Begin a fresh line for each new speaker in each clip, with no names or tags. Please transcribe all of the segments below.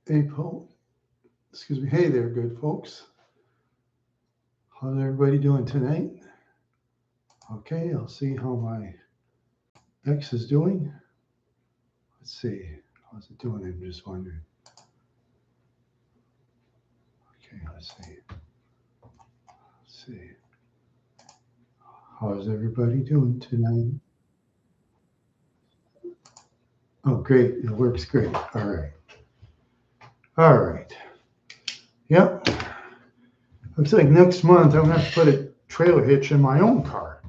Hey, Paul. Excuse me. Hey there, good folks. How's everybody doing tonight? Okay, I'll see how my X is doing. Let's see. How's it doing? I'm just wondering. Okay, let's see. Let's see. How's everybody doing tonight? Oh, great. It works great. All right. All right. Yep. Looks like next month I'm going to have to put a trailer hitch in my own car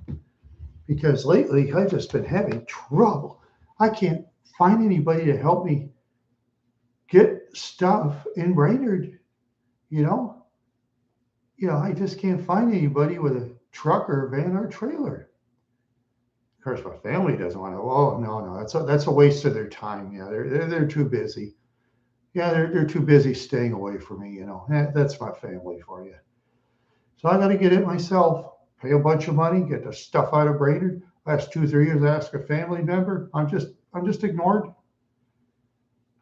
because lately I've just been having trouble. I can't find anybody to help me get stuff in Brainerd, you know? I just can't find anybody with a truck or a van or a trailer. Of course, my family doesn't want to. Oh no, that's a waste of their time. Yeah, they're too busy. Yeah, they're too busy staying away from me. That's my family for you. So I got to get it myself. Pay a bunch of money, get the stuff out of Brainerd. Last 2 3 years, ask a family member. I'm just ignored.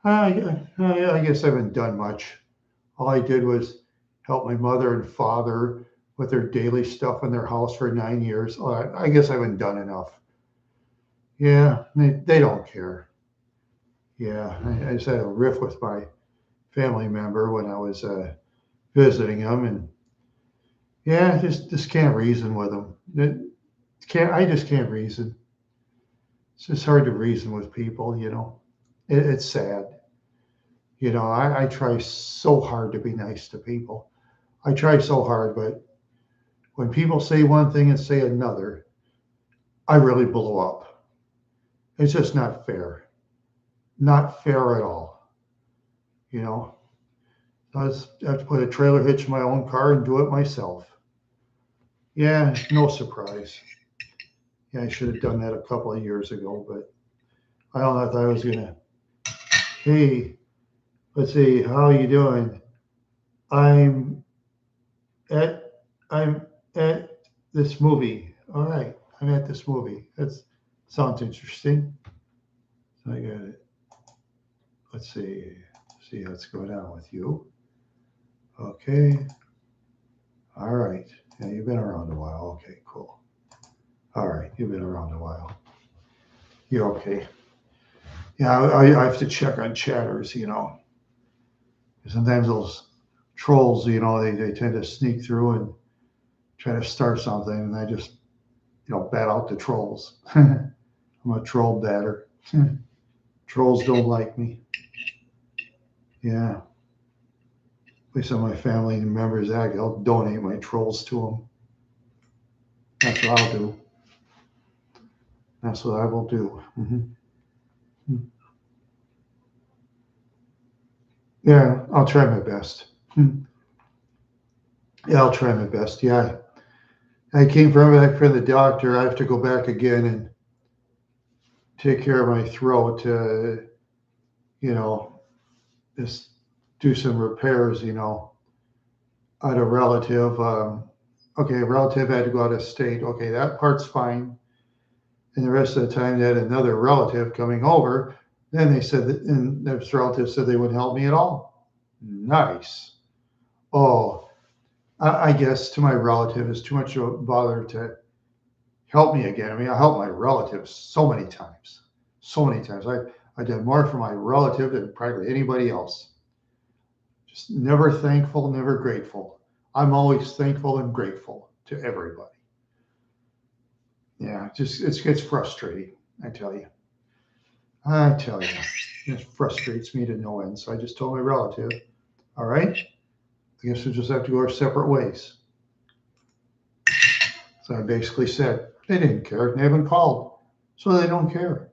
I guess I haven't done much. All I did was help my mother and father with their daily stuff in their house for 9 years. Oh, I guess I haven't done enough. Yeah, they don't care. Yeah, I just had a riff with my family member when I was visiting them, and yeah, just can't reason with them. I just can't reason. It's just hard to reason with people. It's sad. I try so hard to be nice to people. I try so hard, but when people say one thing and say another, I really blow up. It's just not fair. Not fair at all. You know, I just have to put a trailer hitch in my own car and do it myself. Yeah, no surprise. Yeah, I should have done that a couple of years ago, but I don't know if I was gonna. Hey, let's see, how are you doing? I'm at I'm at this movie. All right, I'm at this movie. That sounds interesting. So I got it. Let's see what's going on with you. Okay. All right. Yeah, you've been around a while. Okay, cool. All right, you've been around a while. You're okay. Yeah, I have to check on chatters. Sometimes those trolls, they tend to sneak through and try to start something, and I just, bat out the trolls. I'm a troll batter. Trolls don't like me. Yeah. At least some of my family members, I'll donate my trolls to them. That's what I'll do. That's what I will do. Yeah, I'll try my best. Yeah, I'll try my best. Yeah, I came from back from the doctor. I have to go back again and take care of my throat. You know, just do some repairs. At a relative. Okay, a relative had to go out of state. Okay, that part's fine. And the rest of the time, they had another relative coming over. Then they said that, and this relative said they wouldn't help me at all. Nice. Oh, I guess to my relative is too much of a bother to help me again. I mean, I helped my relatives so many times, so many times. I did more for my relative than practically anybody else. Just never thankful, never grateful. I'm always thankful and grateful to everybody. Yeah, just it gets frustrating. I tell you. I tell you, it frustrates me to no end. So I just told my relative, all right, I guess we'll just have to go our separate ways. So I basically said, they didn't care. They haven't called. So they don't care.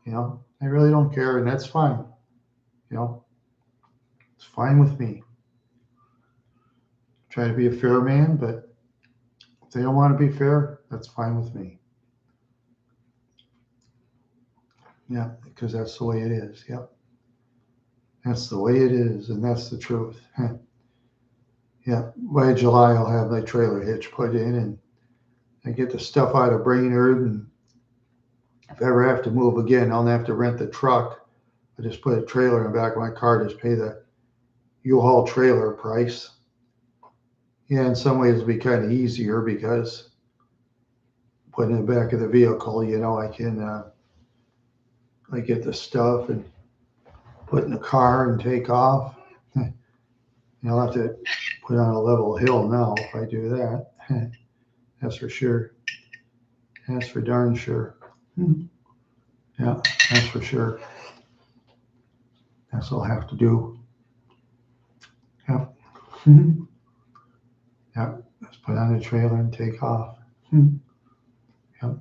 They really don't care. And that's fine. You know, it's fine with me. Try to be a fair man, but if they don't want to be fair, that's fine with me. Yeah, because that's the way it is. Yep. That's the way it is. And that's the truth. Yeah. By July, I'll have my trailer hitch put in and I get the stuff out of Brainerd. And if I ever have to move again, I'll have to rent the truck I just put a trailer in the back of my car, just pay the U-Haul trailer price. Yeah, in some ways it'll be kind of easier because putting in the back of the vehicle, I can I get the stuff and put in the car and take off. I'll have to put on a level hill now if I do that. That's for sure. That's for darn sure. Yeah, that's for sure. That's what I'll have to do. Yep. Yep. Let's put on the trailer and take off. Yep.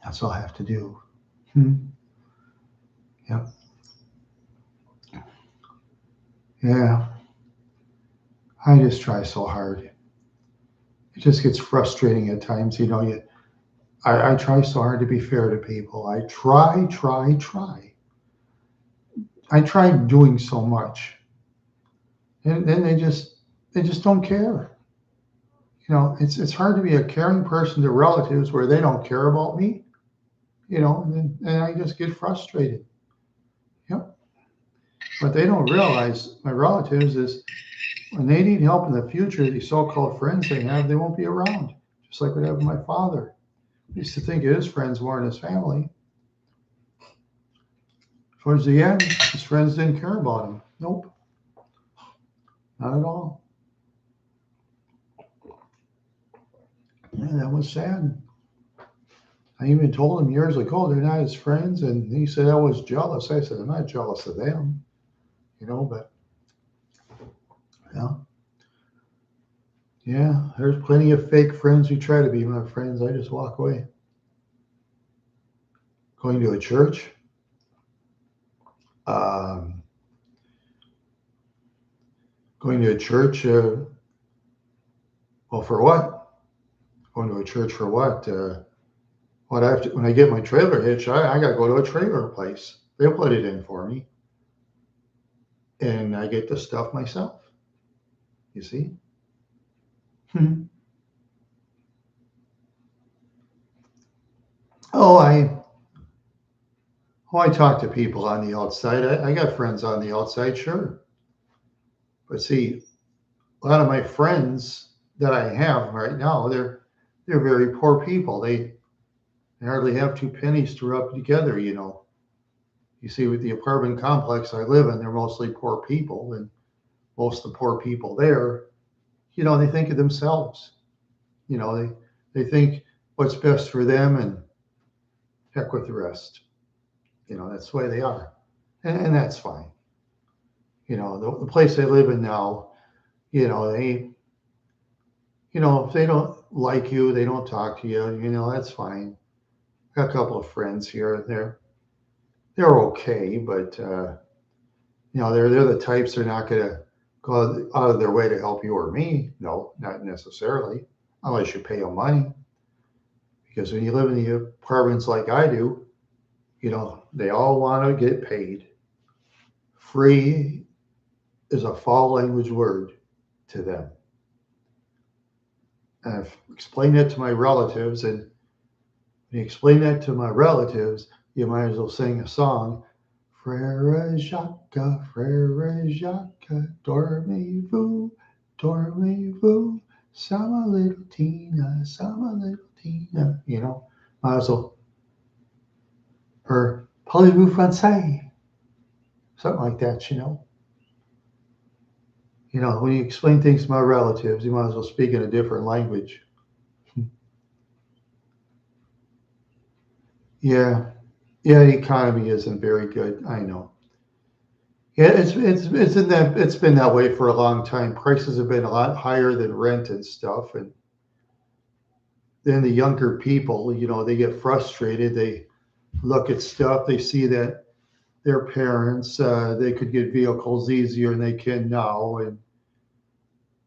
That's all I have to do. Yep. Yeah. I just try so hard. It just gets frustrating at times. I try so hard to be fair to people. I try. I try doing so much. And then they just don't care. It's hard to be a caring person to relatives where they don't care about me, and I just get frustrated. Yep. What they don't realize, my relatives, is when they need help in the future, these so-called friends they have, they won't be around. Just like what happened with my father. He used to think his friends weren't his family. Towards the end, his friends didn't care about him. Nope. Not at all. Yeah, that was sad. I even told him years ago they're not his friends, and he said I was jealous. I said I'm not jealous of them, but yeah, there's plenty of fake friends who try to be my friends. I just walk away. Going to a church. Going to a church. Well, for what? Going to a church for what? What I have to, when I get my trailer hitch, I got to go to a trailer place. They'll put it in for me, and I get the stuff myself. You see? Oh, I talk to people on the outside. I got friends on the outside, sure. But see, a lot of my friends that I have right now, they're very poor people. They hardly have 2 pennies to rub together. You see, with the apartment complex I live in, they're mostly poor people, and most of the poor people there, they think of themselves. They think what's best for them, and heck with the rest. That's the way they are, and that's fine. The place I live in now, they, if they don't like you, they don't talk to you, that's fine. I got a couple of friends here. They're okay, but they're the types they're not going to go out of their way to help you or me. No, not necessarily, unless you pay them money. Because when you live in the apartments like I do, they all want to get paid. Free is a foul language word to them. And I've explained that to my relatives, and when you explain that to my relatives, you might as well sing a song. Frère Jacques, dormez-vous, sama little Tina, might as well. Or parlez-vous français? Something like that, when you explain things to my relatives, you might as well speak in a different language. Yeah, the economy isn't very good. I know. Yeah, it's been that way for a long time. Prices have been a lot higher than rent and stuff, and then the younger people, they get frustrated. They look at stuff. They see that their parents, they could get vehicles easier than they can now, and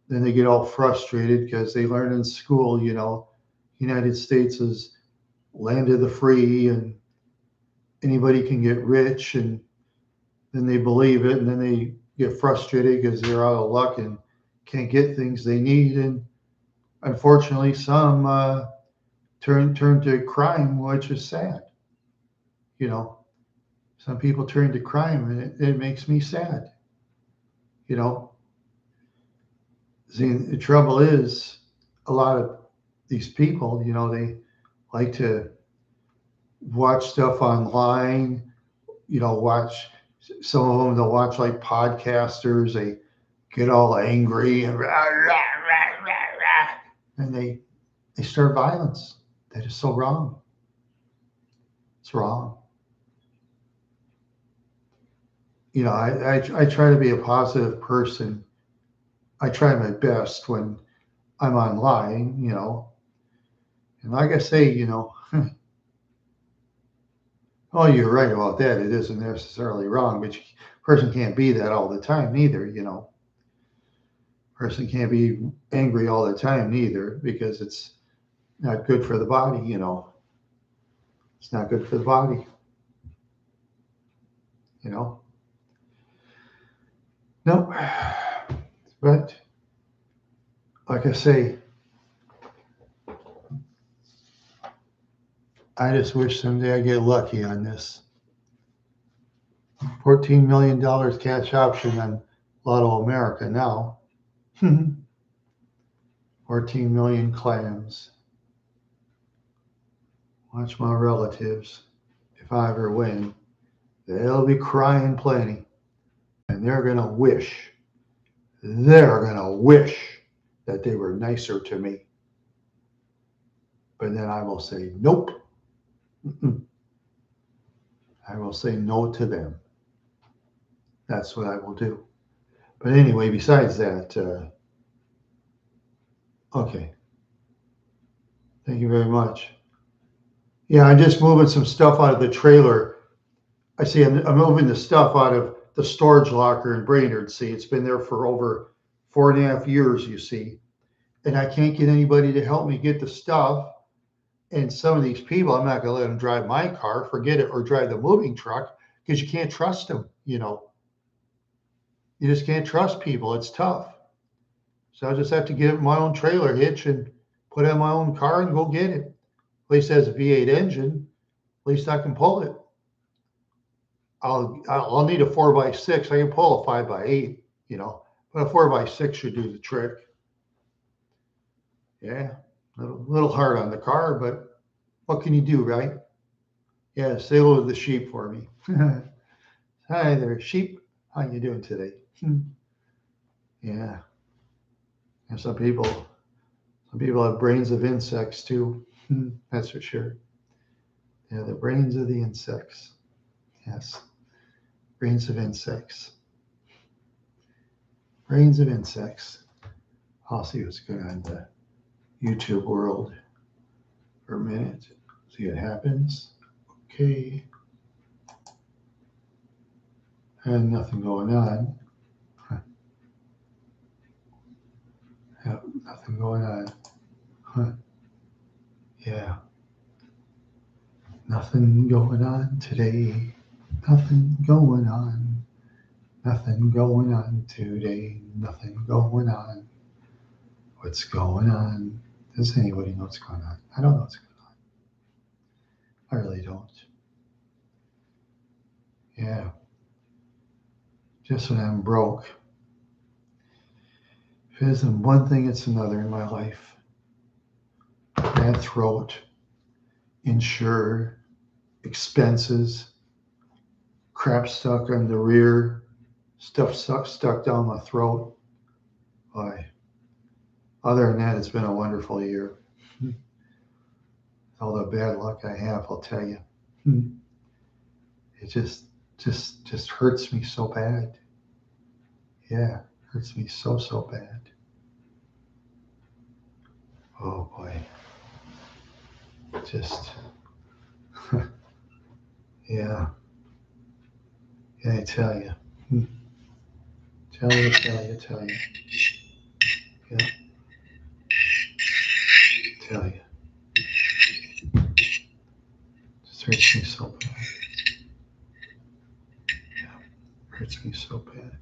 then they get all frustrated because they learn in school, United States is land of the free, and anybody can get rich, and then they believe it, and then they get frustrated because they're out of luck and can't get things they need, and unfortunately, some turn to crime, which is sad. Some people turn to crime, and it makes me sad. You know, see, the trouble is, a lot of these people, they like to watch stuff online. Watch some of them. They'll watch like podcasters. They get all angry and rah, rah, rah, rah, rah, and they start violence. That is so wrong. It's wrong. I try to be a positive person. I try my best when I'm online, and like I say, oh, you're right about that. It isn't necessarily wrong, but a person can't be that all the time neither. Person can't be angry all the time neither because it's not good for the body. It's not good for the body. No, but like I say, I just wish someday I get lucky on this. $14 million cash option on Lotto America now. 14 million clams. Watch my relatives. If I ever win, they'll be crying plenty. And they're going to wish that they were nicer to me. But then I will say, nope. I will say no to them. That's what I will do. But anyway, besides that, okay. Thank you very much. Yeah, I'm just moving some stuff out of the trailer. I see I'm moving the stuff out of the storage locker in Brainerd. See, it's been there for over 4.5 years, you see. And I can't get anybody to help me get the stuff. And some of these people, I'm not going to let them drive my car, forget it, or drive the moving truck because you can't trust them. You just can't trust people. It's tough. So I just have to get my own trailer hitch and put it in my own car and go get it. At least it has a V8 engine. At least I can pull it. I'll need a 4x6. I can pull a 5x8, but a 4x6 should do the trick. Yeah, a little hard on the car, but what can you do, right? Yeah, say hello to the sheep for me. Hi there, sheep. How you doing today? Yeah, and some people have brains of insects too. That's for sure. Yeah, the brains of the insects. Yes, brains of insects. Brains of insects. I'll see what's going on in the YouTube world for a minute. See what happens. Okay. And nothing going on. Yep, nothing going on. Huh. Yeah. Nothing going on today. Nothing going on. Nothing going on today. Nothing going on. What's going on? Does anybody know what's going on? I don't know what's going on. I really don't. Yeah. Just when I'm broke. If it isn't one thing, it's another in my life. Bad throat, insured, expenses, crap stuck on the rear, stuff stuck down my throat. Boy. Other than that, it's been a wonderful year. All the bad luck I have, I'll tell you. It just hurts me so bad. Yeah, hurts me so bad. Oh boy. Just yeah. Yeah, I tell you. Tell you. Yeah. Tell you. Just hurts me so bad. Yeah. Hurts me so bad.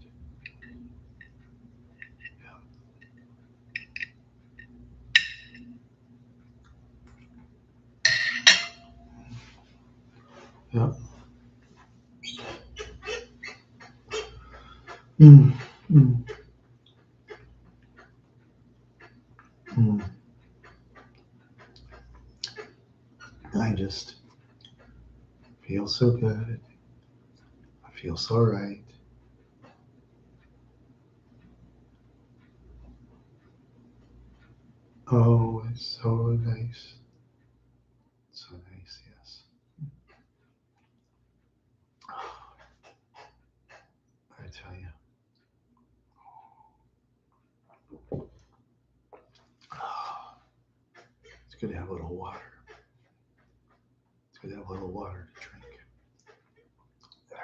Yeah. Mm, mm, mm. I just feel so good. I feel so right. Oh, it's so nice. So nice, yes. I tell you. It's good to have a little water. It's good to have a little water to drink. Yeah,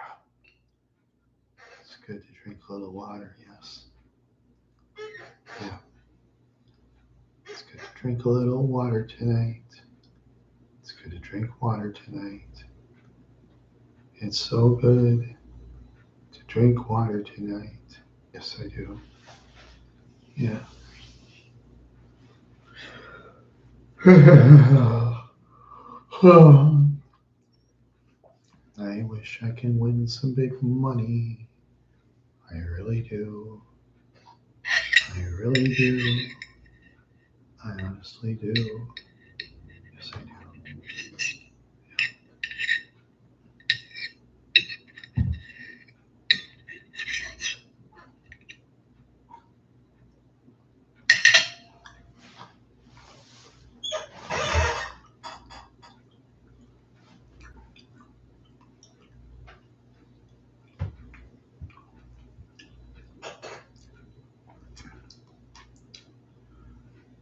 it's good to drink a little water, yes. Yeah, it's good to drink a little water tonight. It's good to drink water tonight. It's so good to drink water tonight. Yes, I do. Yeah. I wish I can win some big money. I really do. I really do. I honestly do. Yes, I do.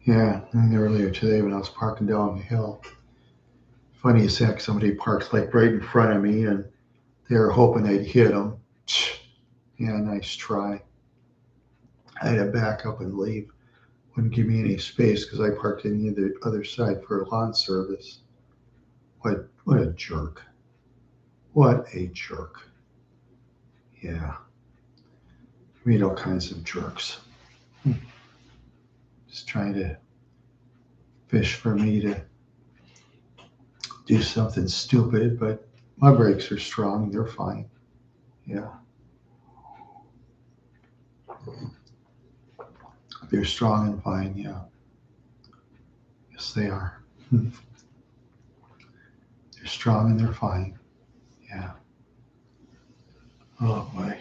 Yeah, and earlier today when I was parking down the hill, funny as heck, somebody parked like right in front of me and they were hoping I'd hit them. Yeah, nice try. I had to back up and leave. Wouldn't give me any space because I parked in the other side for a lawn service. What a jerk. What a jerk. Yeah. I mean, all kinds of jerks. Just trying to fish for me to do something stupid, but my brakes are strong. They're fine. Yeah. They're strong and fine. Yeah. Yes, they are. They're strong and they're fine. Yeah. Oh, boy.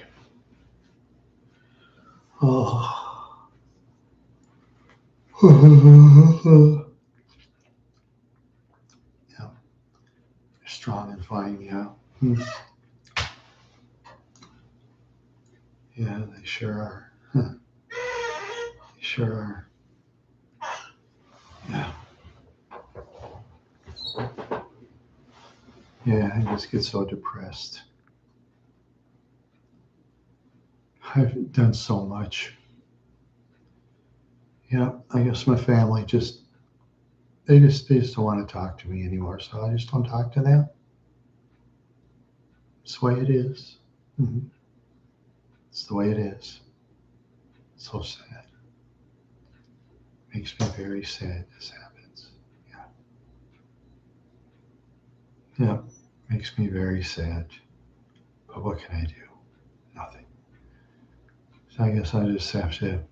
Oh. Yeah. They're strong and fine. Yeah. Yeah, they sure are. They sure are. Yeah. Yeah, I just get so depressed. I've done so much. Yeah, I guess my family just don't want to talk to me anymore, so I just don't talk to them. It's the way it is. Mhm. It's the way it is. So sad. Makes me very sad this happens. Yeah. Yeah. Makes me very sad. But what can I do? Nothing. So I guess I just have to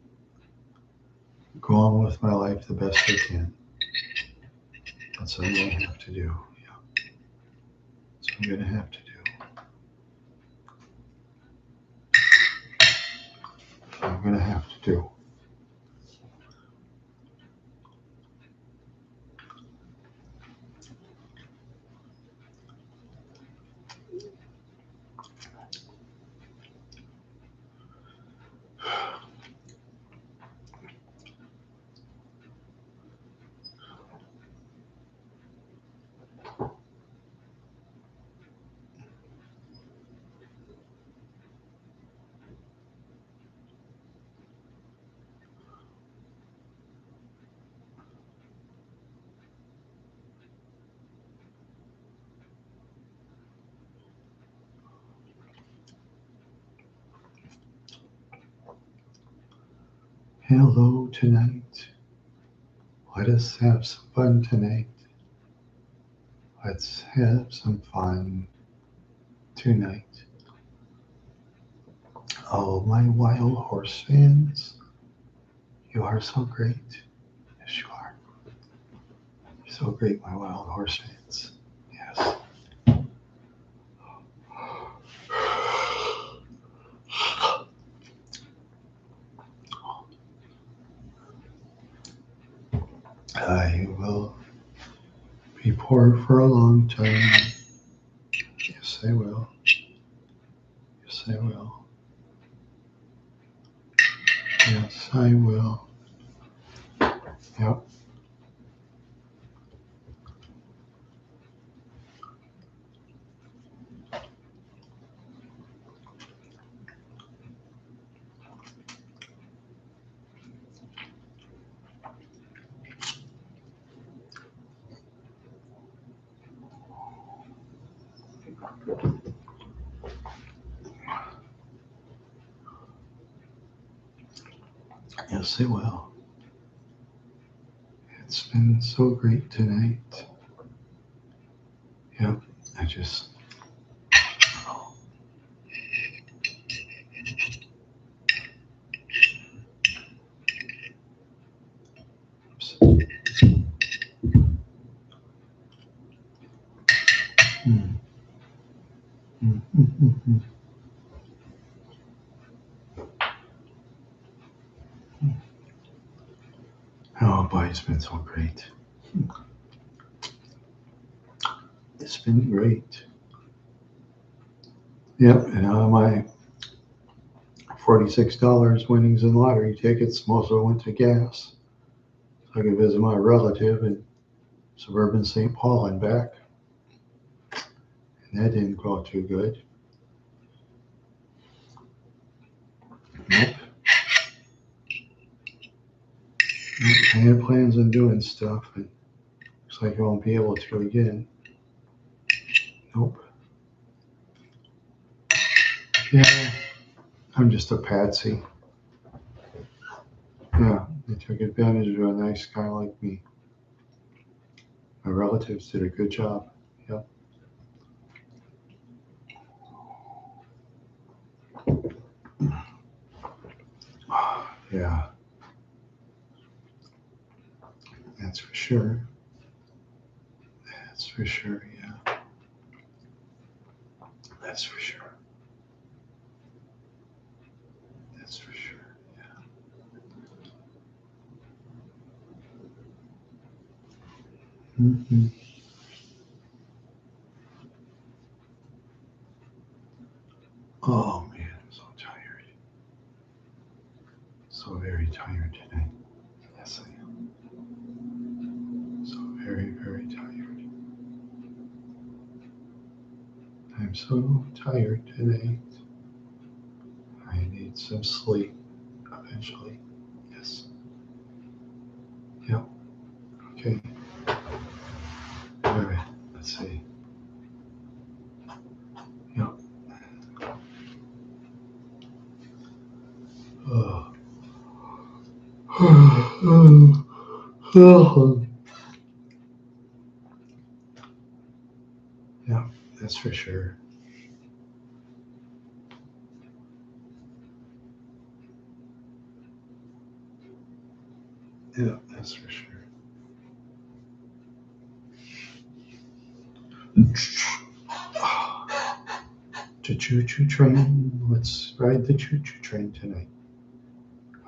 go on with my life the best I can. That's what I'm gonna have to do. Yeah. That's what I'm gonna have to do. That's what I'm gonna have to do. Hello tonight. Let us have some fun tonight. Let's have some fun tonight. Oh, my wild horse fans, you are so great. Yes, you are. You're so great, my wild horse fans. Yes. I will be poor for a long time. Yes, I will. Yes, I will. Yes, I will. Yep. Yes, I will. It's been so great tonight. Yep. I just. Oops. Mm. Mm, mm, mm, mm. Oh boy, it's been so great. It's been great. Yep, and out of my $46 winnings in lottery tickets, most of it went to gas. So I could visit my relative in suburban St. Paul and back, and that didn't go too good. Nope. I had plans on doing stuff, and looks like I won't be able to again. Nope. Yeah, I'm just a patsy. Yeah, they took advantage of a nice guy like me. My relatives did a good job. Yep. Yeah, that's for sure. That's for sure. Yeah, that's for sure. That's for sure. Hmm. Oh man, I'm so tired. So very tired today. Yes, I am. So very, very tired. I'm so tired today. I need some sleep eventually. Yes. Yep. Okay. All right. Let's see. Yep. Oh. Yeah, that's for sure. Yeah, that's for sure. The choo choo train. Let's ride the choo choo train tonight.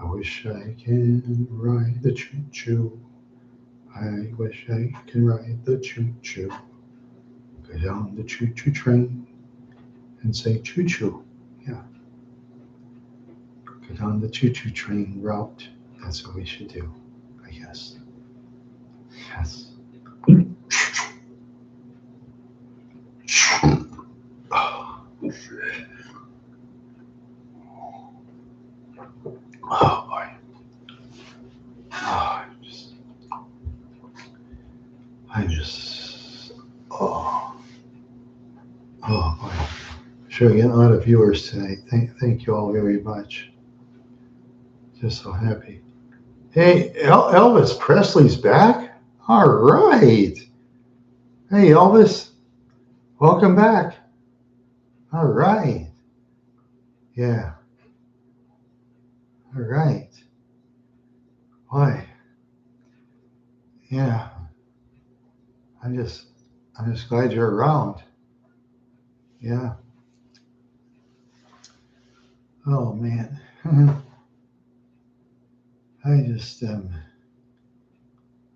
I wish I can ride the choo choo. I wish I can ride the choo choo. Go down the choo choo train and say choo choo. Yeah, go down the choo choo train route. That's what we should do, I guess. Yes. Oh, oh boy. Oh, I'm just, oh, oh boy. Sure, getting a lot of viewers tonight. Thank you all very much. Just so happy. Hey, Elvis Presley's back. All right. Hey, Elvis, welcome back. All right. Yeah. All right. Boy, yeah. I'm just, I'm just glad you're around. Yeah. Oh man. I just,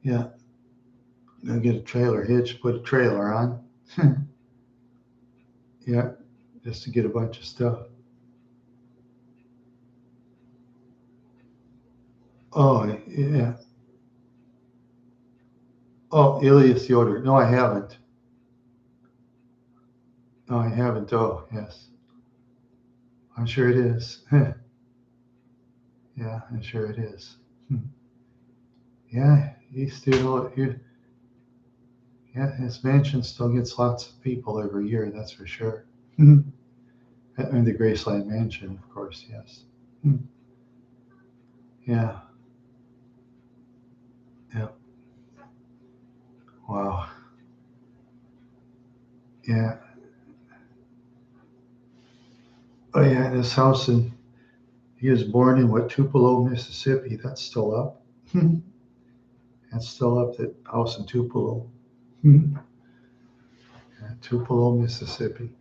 yeah. Gonna get a trailer hitch, put a trailer on. Yeah. Just to get a bunch of stuff. Oh yeah. Oh, Ilias deodorant. No, I haven't. No, I haven't. Oh, yes. I'm sure it is. Yeah, I'm sure it is. Yeah, he still, yeah, his mansion still gets lots of people every year, that's for sure. And the Graceland Mansion, of course, yes. Yeah, yeah, wow. Yeah, oh yeah, this house he was born in what, Tupelo, Mississippi. That's still up. That's still up, that house in Tupelo. Yeah, Tupelo, Mississippi.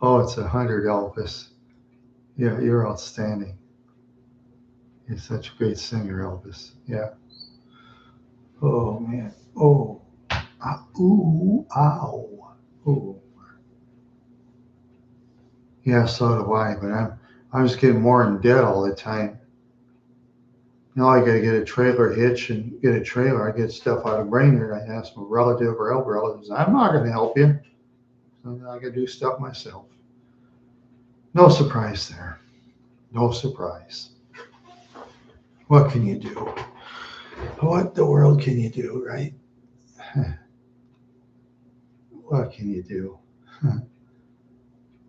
Oh, it's 100, Elvis. Yeah, you're outstanding. You're such a great singer, Elvis. Yeah. Oh man. Oh. Ah, ooh. Ow. Ooh. Yeah. So do I. But I'm just getting more in debt all the time. Now I got to get a trailer hitch and get a trailer. I get stuff out of Brainerd. I ask my relative or help relatives. I'm not going to help you. So I got to do stuff myself. No surprise there. No surprise. What can you do? What the world can you do, right? What can you do?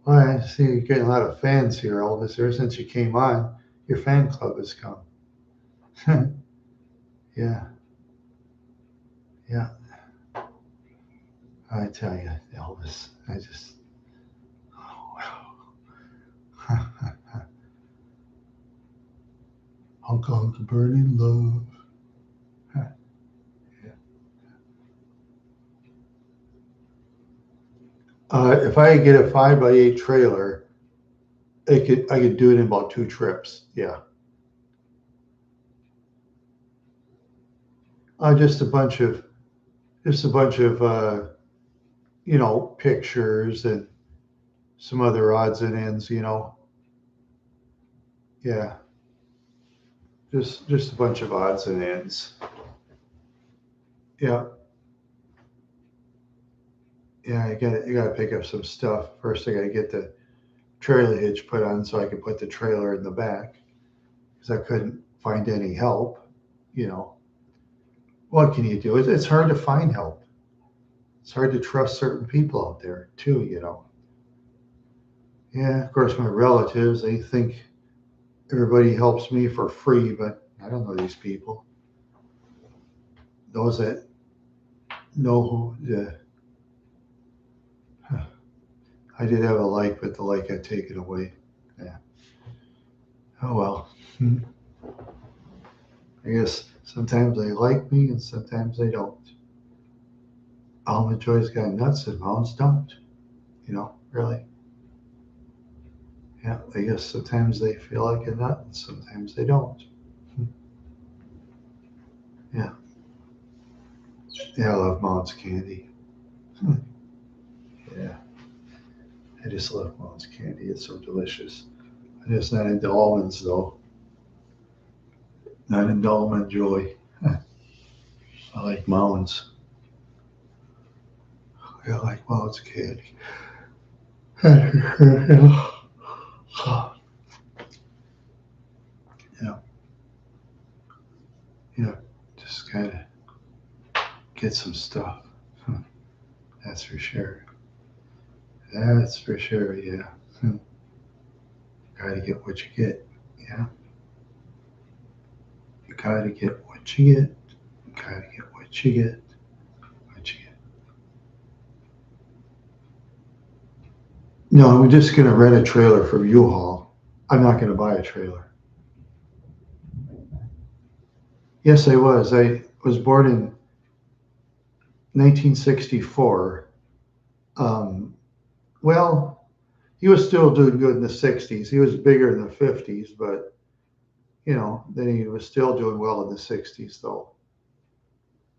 Well, I see you're getting a lot of fans here, Elvis. Ever since you came on, your fan club has come. Yeah, yeah. I tell you, Elvis, I just, oh, wow. Hong Kong to burning love. Yeah. If I get a 5x8 trailer, I could do it in about 2 trips. Yeah. Just a bunch of, just a bunch of, pictures and some other odds and ends. Yeah. Just a bunch of odds and ends. Yeah. Yeah, you gotta pick up some stuff. First, I gotta get the trailer hitch put on so I can put the trailer in the back because I couldn't find any help. You know, what can you do? It's hard to find help. It's hard to trust certain people out there too. Yeah, of course, my relatives, they think everybody helps me for free, but I don't know these people. Those that know I did have a like, but the like got taken away. Yeah. Oh well. I guess sometimes they like me and sometimes they don't. Almond Joy's got nuts and mounds don't. Really. Yeah, I guess sometimes they feel like a nut and sometimes they don't. Yeah. Yeah, I love Mounds candy. Yeah. I just love Mounds candy. It's so delicious. I'm just not into almonds though. Not into Almond Joy. I like Mounds. I like Mounds candy. Yeah. Yeah. Just gotta get some stuff. That's for sure. That's for sure. Yeah. Gotta get what you get. Yeah. You gotta get what you get. You gotta get what you get. What you get. No, I'm just gonna rent a trailer from U-Haul. I'm not going to buy a trailer. Yes, I was. I was born in 1964. Um, well, he was still doing good in the 60s. He was bigger in the 50s, but then he was still doing well in the 60s, though.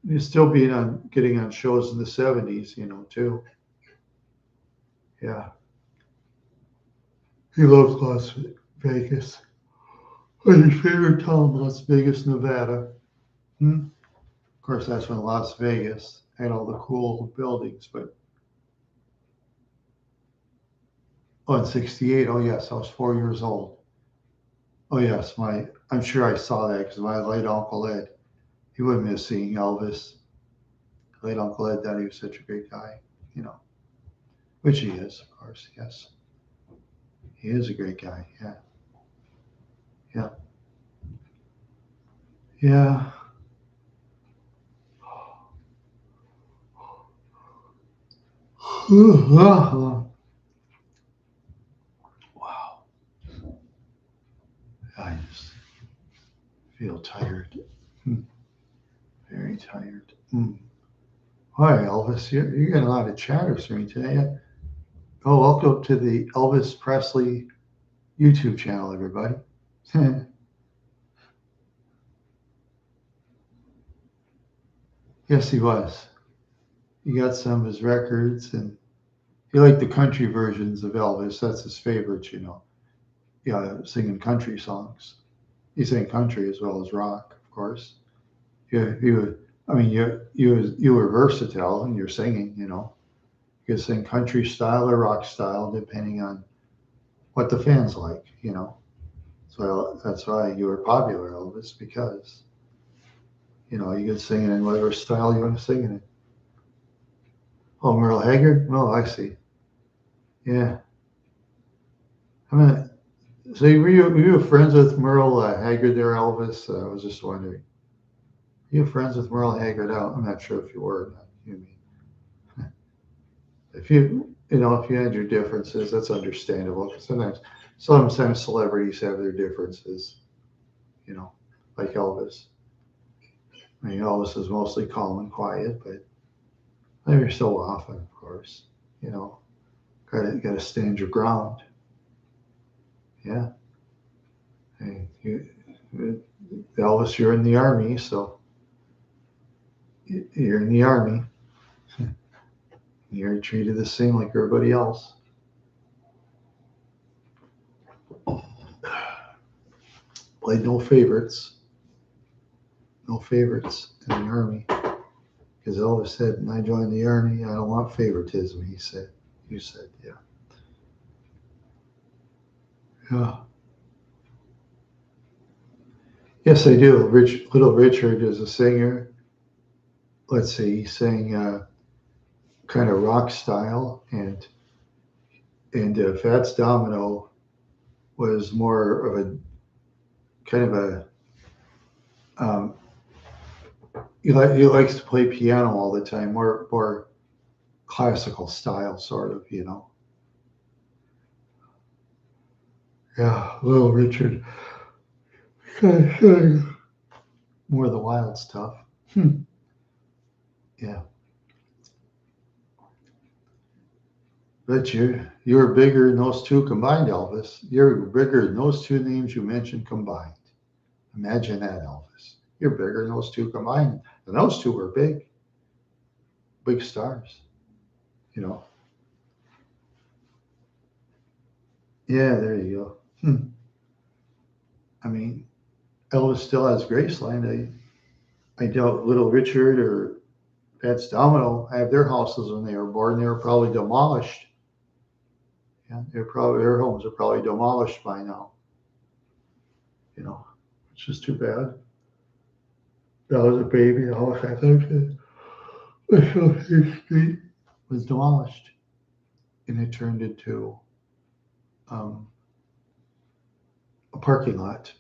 He was still getting on shows in the 70s, too. Yeah. He loves Las Vegas. What's his favorite town? Las Vegas, Nevada. Hmm? Of course, that's when Las Vegas had all the cool buildings. But in '68, oh yes, I was 4 years old. Oh yes, I'm sure I saw that because my late Uncle Ed, he wouldn't miss seeing Elvis. Late Uncle Ed thought he was such a great guy, you know, which he is, of course. Yes, he is a great guy. Yeah, yeah, yeah. Wow, I just feel tired. Hmm. Very tired. Hmm. Hi, Elvis. You're getting a lot of chatters from me today. Oh, welcome to the Elvis Presley YouTube channel, everybody. Yes, he was. He got some of his records, and he liked the country versions of Elvis. That's his favorite. Yeah, singing country songs. He sang country as well as rock, of course. Yeah, he was. I mean, you were versatile in your singing. You could sing country style or rock style, depending on what the fans like. So that's why you were popular, Elvis, because you could sing it in whatever style you want to sing it in. Oh, Merle Haggard. Oh, I see. Yeah. I mean, so were you friends with Merle Haggard there, Elvis? I was just wondering. You friends with Merle Haggard? I'm not sure if you were or not. You mean if you had your differences, that's understandable. 'Cause sometimes celebrities have their differences. You know, like Elvis. I mean, Elvis is mostly calm and quiet, but every so often, of course, you know, gotta stand your ground. Yeah. Hey, Elvis, you're in the army, so you're in the army. You're treated the same like everybody else. Played no favorites, no favorites in the army. Because Elvis said, when I joined the army, I don't want favoritism. He said, you said, yeah, yeah. Yes, I do. Little Richard is a singer. Let's see, he sang kind of rock style, and Fats Domino was more of a kind of a um, he likes to play piano all the time, more classical style, sort of. Yeah, Little Richard, more of the wild stuff. Hmm. Yeah, but you're bigger than those two combined, Elvis. You're bigger than those two names you mentioned combined. Imagine that, Elvis. You're bigger than those two combined, and those two were big, big stars. You know. Yeah, there you go. I mean, Elvis still has Graceland. I doubt Little Richard or Pat's Domino have their houses when they were born. They were probably demolished. Yeah, their homes are probably demolished by now. Which is too bad. That was a baby. The house I think the street was demolished, and it turned into um, a parking lot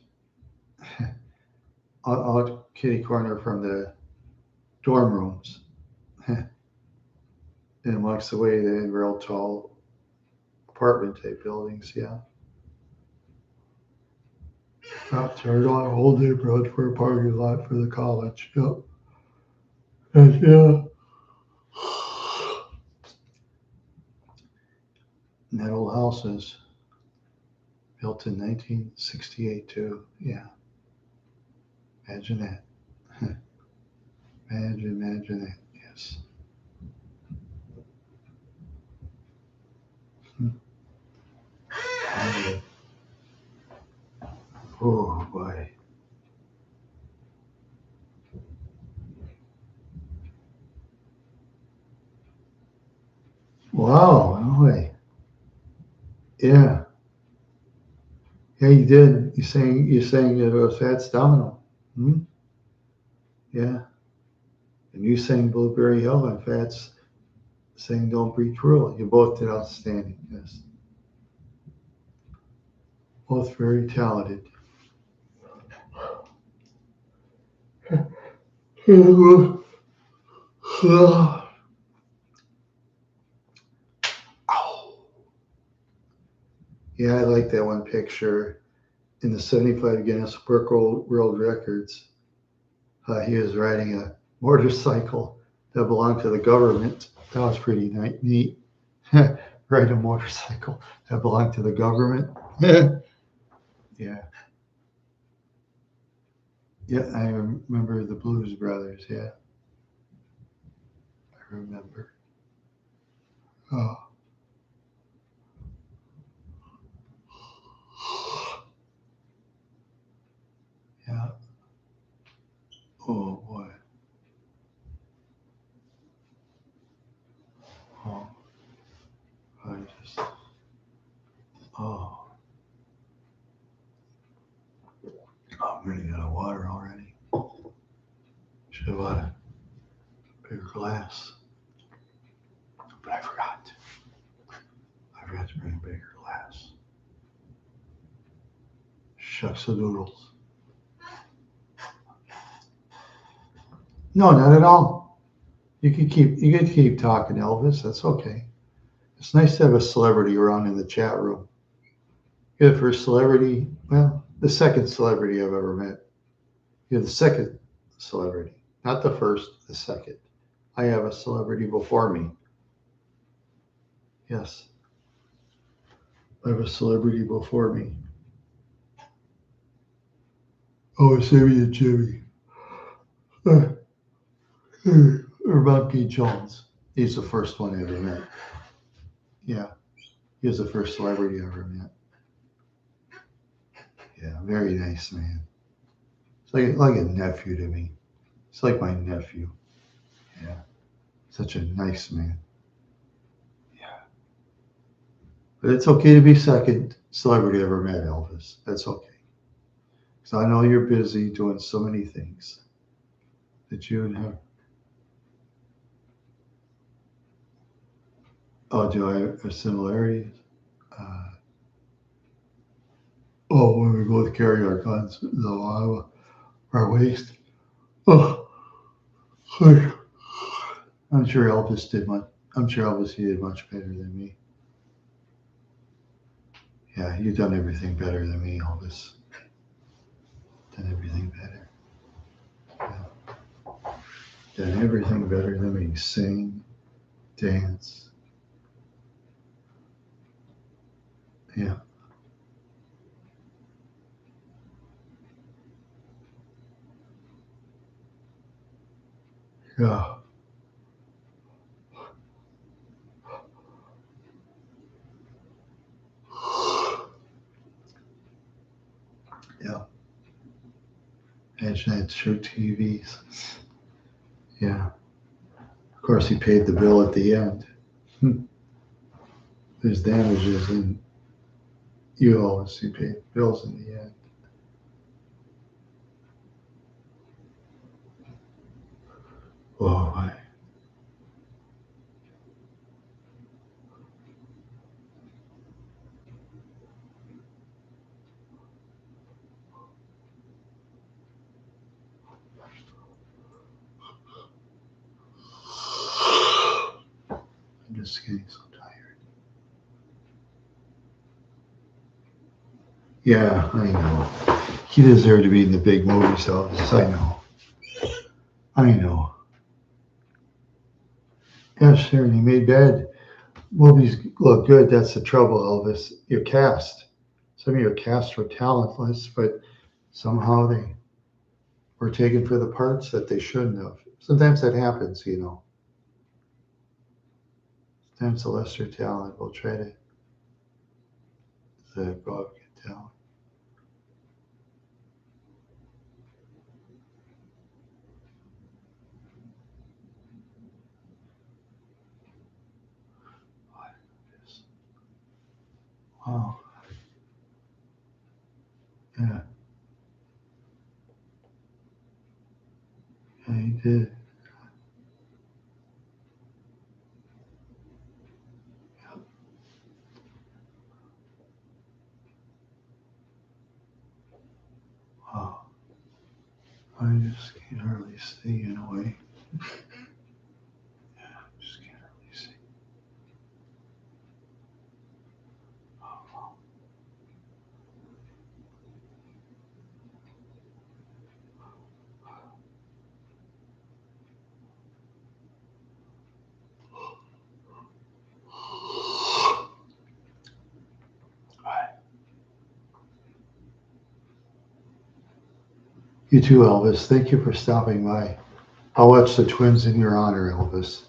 out kitty corner from the dorm rooms. And amongst the way they had real tall apartment type buildings. Yeah. Shop turned on a whole neighborhood for a parking lot for the college. Yep. And yeah. And that old house is built in 1968 too. Yeah. Imagine that. Imagine that. Yes. Oh boy. Wow. No way. Yeah. Yeah, you did. You saying it was Fats Domino. Hmm? Yeah. And you sang Blueberry Hill and Fats sang Don't Be Cruel. You both did outstanding. Yes. Both very talented. Yeah, I like that one picture in the 75 Guinness World Records. He was riding a motorcycle that belonged to the government. That was pretty neat. Ride a motorcycle that belonged to the government. Yeah. Yeah, I remember the Blues Brothers. Yeah, I remember. Oh, yeah. Oh boy. Oh, I just. Oh, I'm running out of water already. Should have bought a bigger glass, but I forgot. I forgot to bring a bigger glass. Shucks a doodles. No, not at all. You could keep talking, Elvis. That's okay. It's nice to have a celebrity around in the chat room. You're the first celebrity, well, the second celebrity I've ever met. You're the second celebrity, not the first, the second. I have a celebrity before me. Yes, I have a celebrity before me. Oh, Sammy and Jimmy. Or Monkey Jones. He's the first one I ever met. Yeah, he was the first celebrity I ever met. Yeah, very nice man. It's like a nephew to me. It's like my nephew. Yeah, such a nice man. Yeah, but it's okay to be second celebrity I ever met, Elvis. That's okay. Because I know you're busy doing so many things that you would have. Oh, do I have similarities? Uh, oh, when we both carry our guns, though, our waist. Oh, I'm sure Elvis did much. I'm sure Elvis he did much better than me. Yeah, you've done everything better than me, Elvis. Done everything better. Yeah. Done everything better than me. Sing, dance. Yeah. Yeah. Yeah. Imagine that show TVs. Yeah. Of course, he paid the bill at the end. There's damages, and you always he paid bills in the end. Oh, I'm just getting so tired. Yeah, I know. He deserved to be in the big movies, Elvis. I know. I know. Yeah, sure. And he made bad movies look good. That's the trouble, Elvis. Your cast. Some of your cast were talentless, but somehow they were taken for the parts that they shouldn't have. Sometimes that happens, you know. Sometimes the lesser talent will try to the above get talent. Wow. Yeah, yeah, he did. Wow. I just can't hardly see in a way. Yeah, I just can't hardly see. You too, Elvis. Thank you for stopping by. I'll watch the Twins in your honor, Elvis.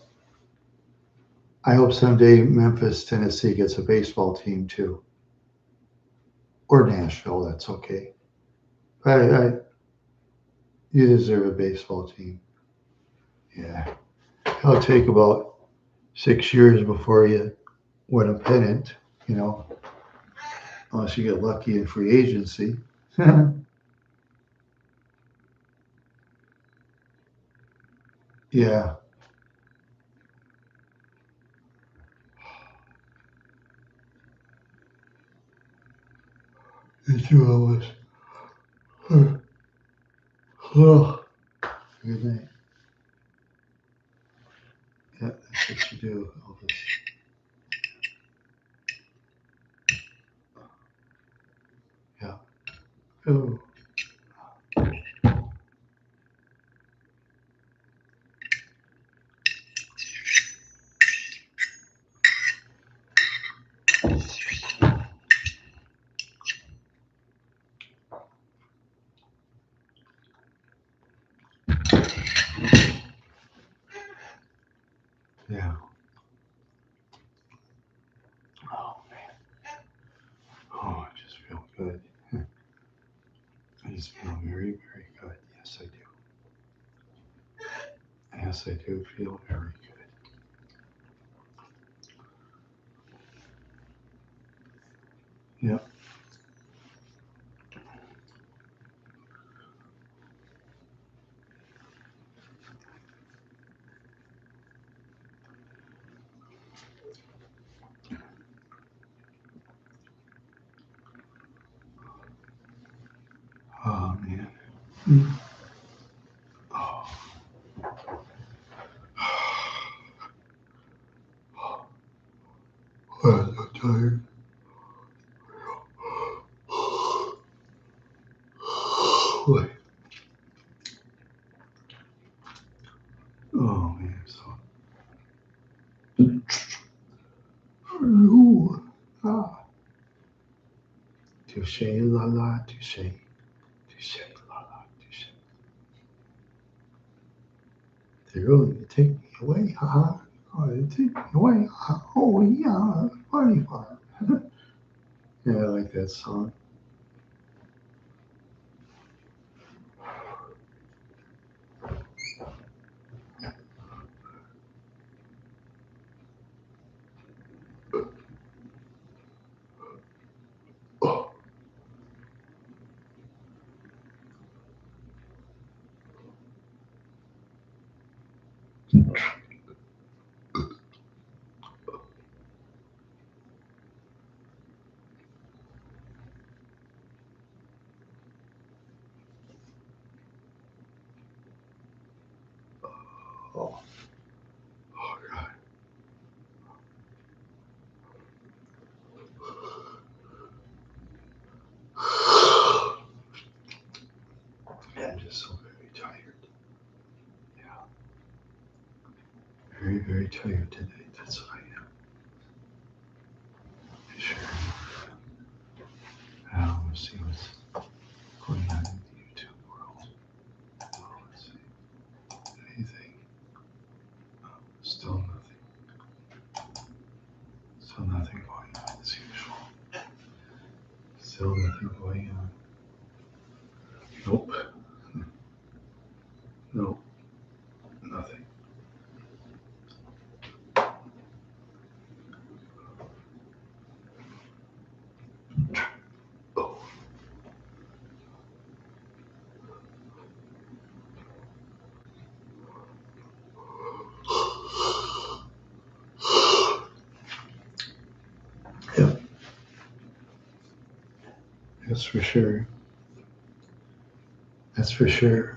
I hope someday Memphis, Tennessee gets a baseball team too, or Nashville. That's okay. You deserve a baseball team. Yeah, it'll take about 6 years before you win a pennant. You know, unless you get lucky in free agency. Yeah, you too, Elvis. Oh, good night. Yeah, that's what you do, Elvis. Yeah. Oh, yeah. Oh man. Oh, I just feel good. I just feel very, very good. Yes, I do. Yes, I do feel very good. Yep. Oh man. Mm. Oh, I'm so tired. Boy. Oh man. So. Ooh. Ah. Touche, la la, touche, touche, la la, touche. They're going to take me away, haha. Oh, they take me away. Oh yeah, funny part. Yeah, I like that song. Oh, very tired today. That's what I am. Sure. Now let's see what's going on in the YouTube world. Oh, let's see. Anything? Oh, still nothing. Still nothing going on as usual. Still nothing going on. Nope. Nope. Nothing. Oh. Yep. That's for sure. That's for sure.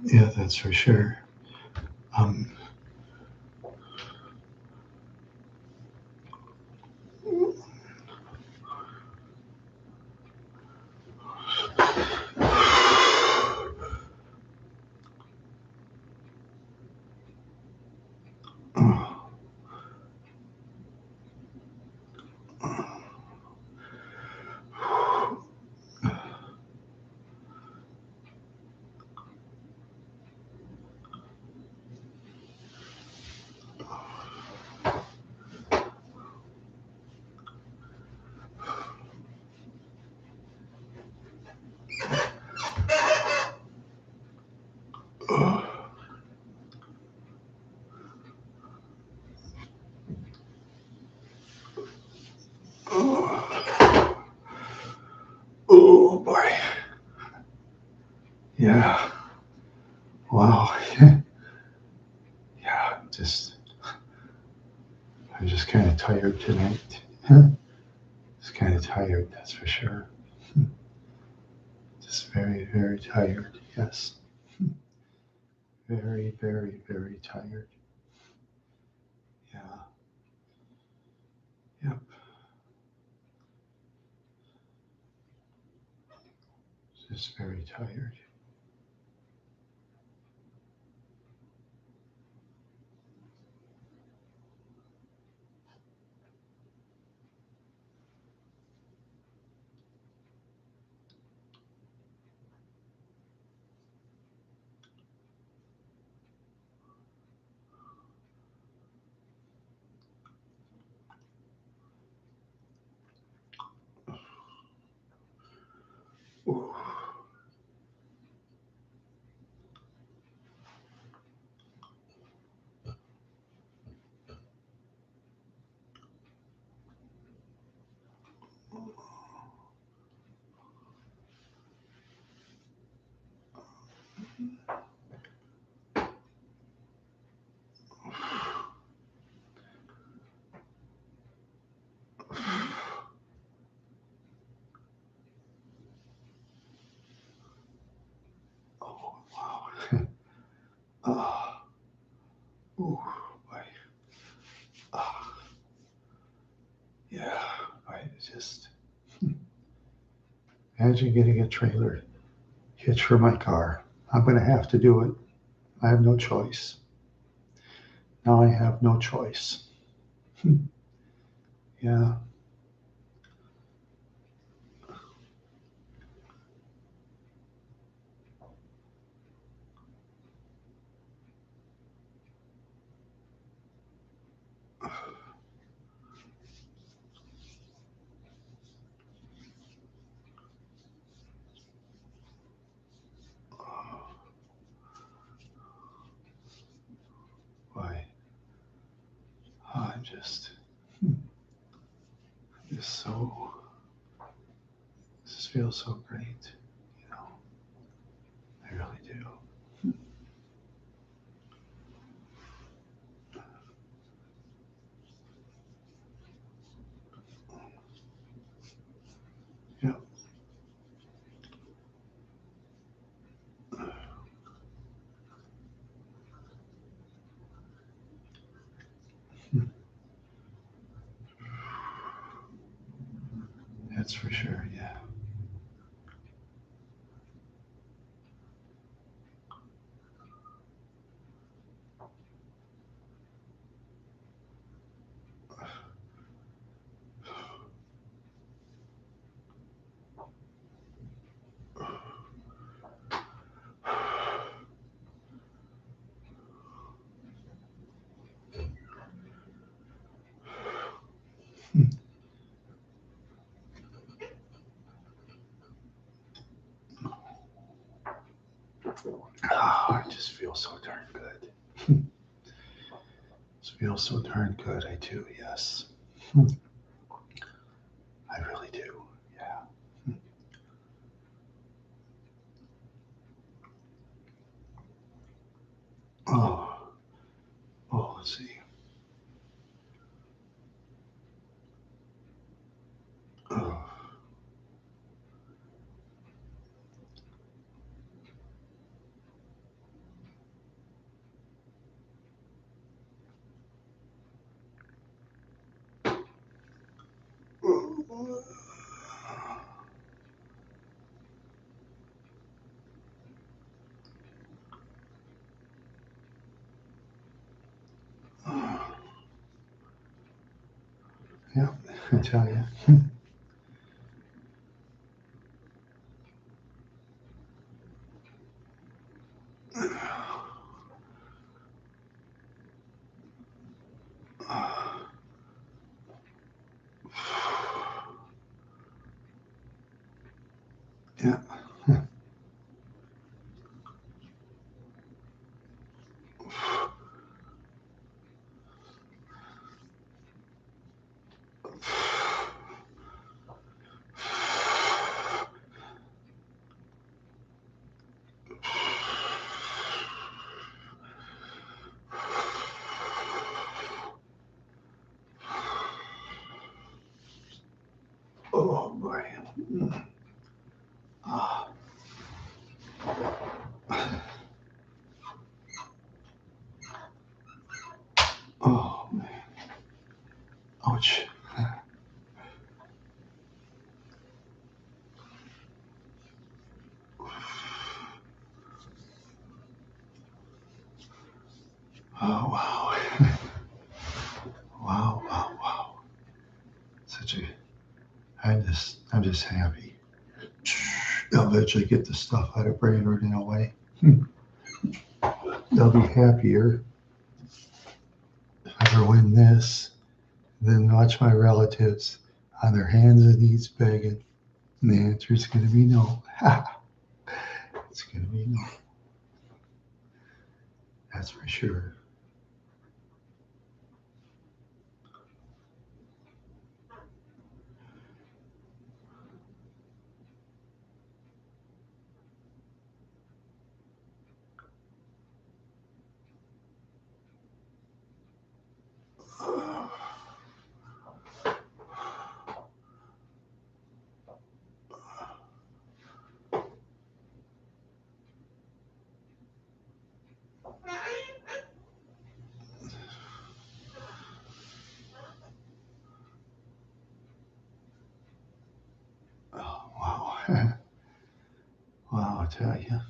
Yeah, that's for sure. Um, oh, oh boy. Yeah. Wow. Yeah. I'm just kind of tired tonight. Just kind of tired, that's for sure. Just very, very tired. Yes. Very, very, very tired. Yeah. Yep. Just very tired. Ooh. Oh, wow. Ah. Ooh, boy. Ah. Yeah. I just imagine getting a trailer hitch for my car. I'm going to have to do it. I have no choice. Now I have no choice. Yeah. Why? I'm just so, this feels so great. You know, I really do. Yeah. That's for sure. Yeah. feels so darn good. This feels so darn good. I do, yes. I really do. Yeah. Oh, oh, let's see. Oh, yeah, I tell you. Yeah. Oh boy. Ah. Oh man. Ouch. Oh wow. Wow, wow, wow. Such a I'm just happy. I'll eventually get the stuff out of Brainerd in a way. They'll be happier if I ever win this than watch my relatives on their hands and knees begging. And the answer is going to be no. It's going to be no. That's for sure. Oh, wow. Wow, I tell you.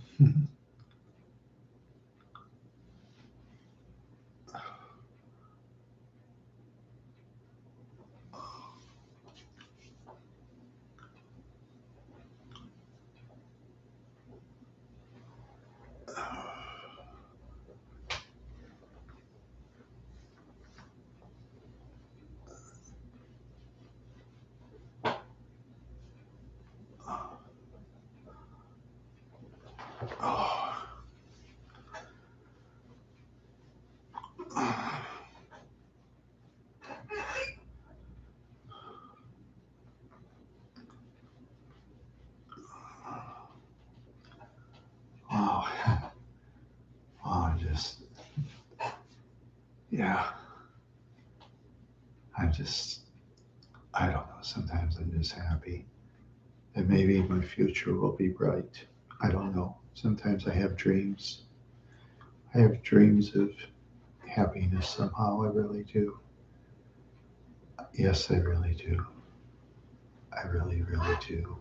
Oh, wow. Wow, yeah, I'm just, I don't know. Sometimes I'm just happy that maybe my future will be bright. I don't know. Sometimes I have dreams. I have dreams of happiness somehow. I really do. Yes, I really do. I really, really do.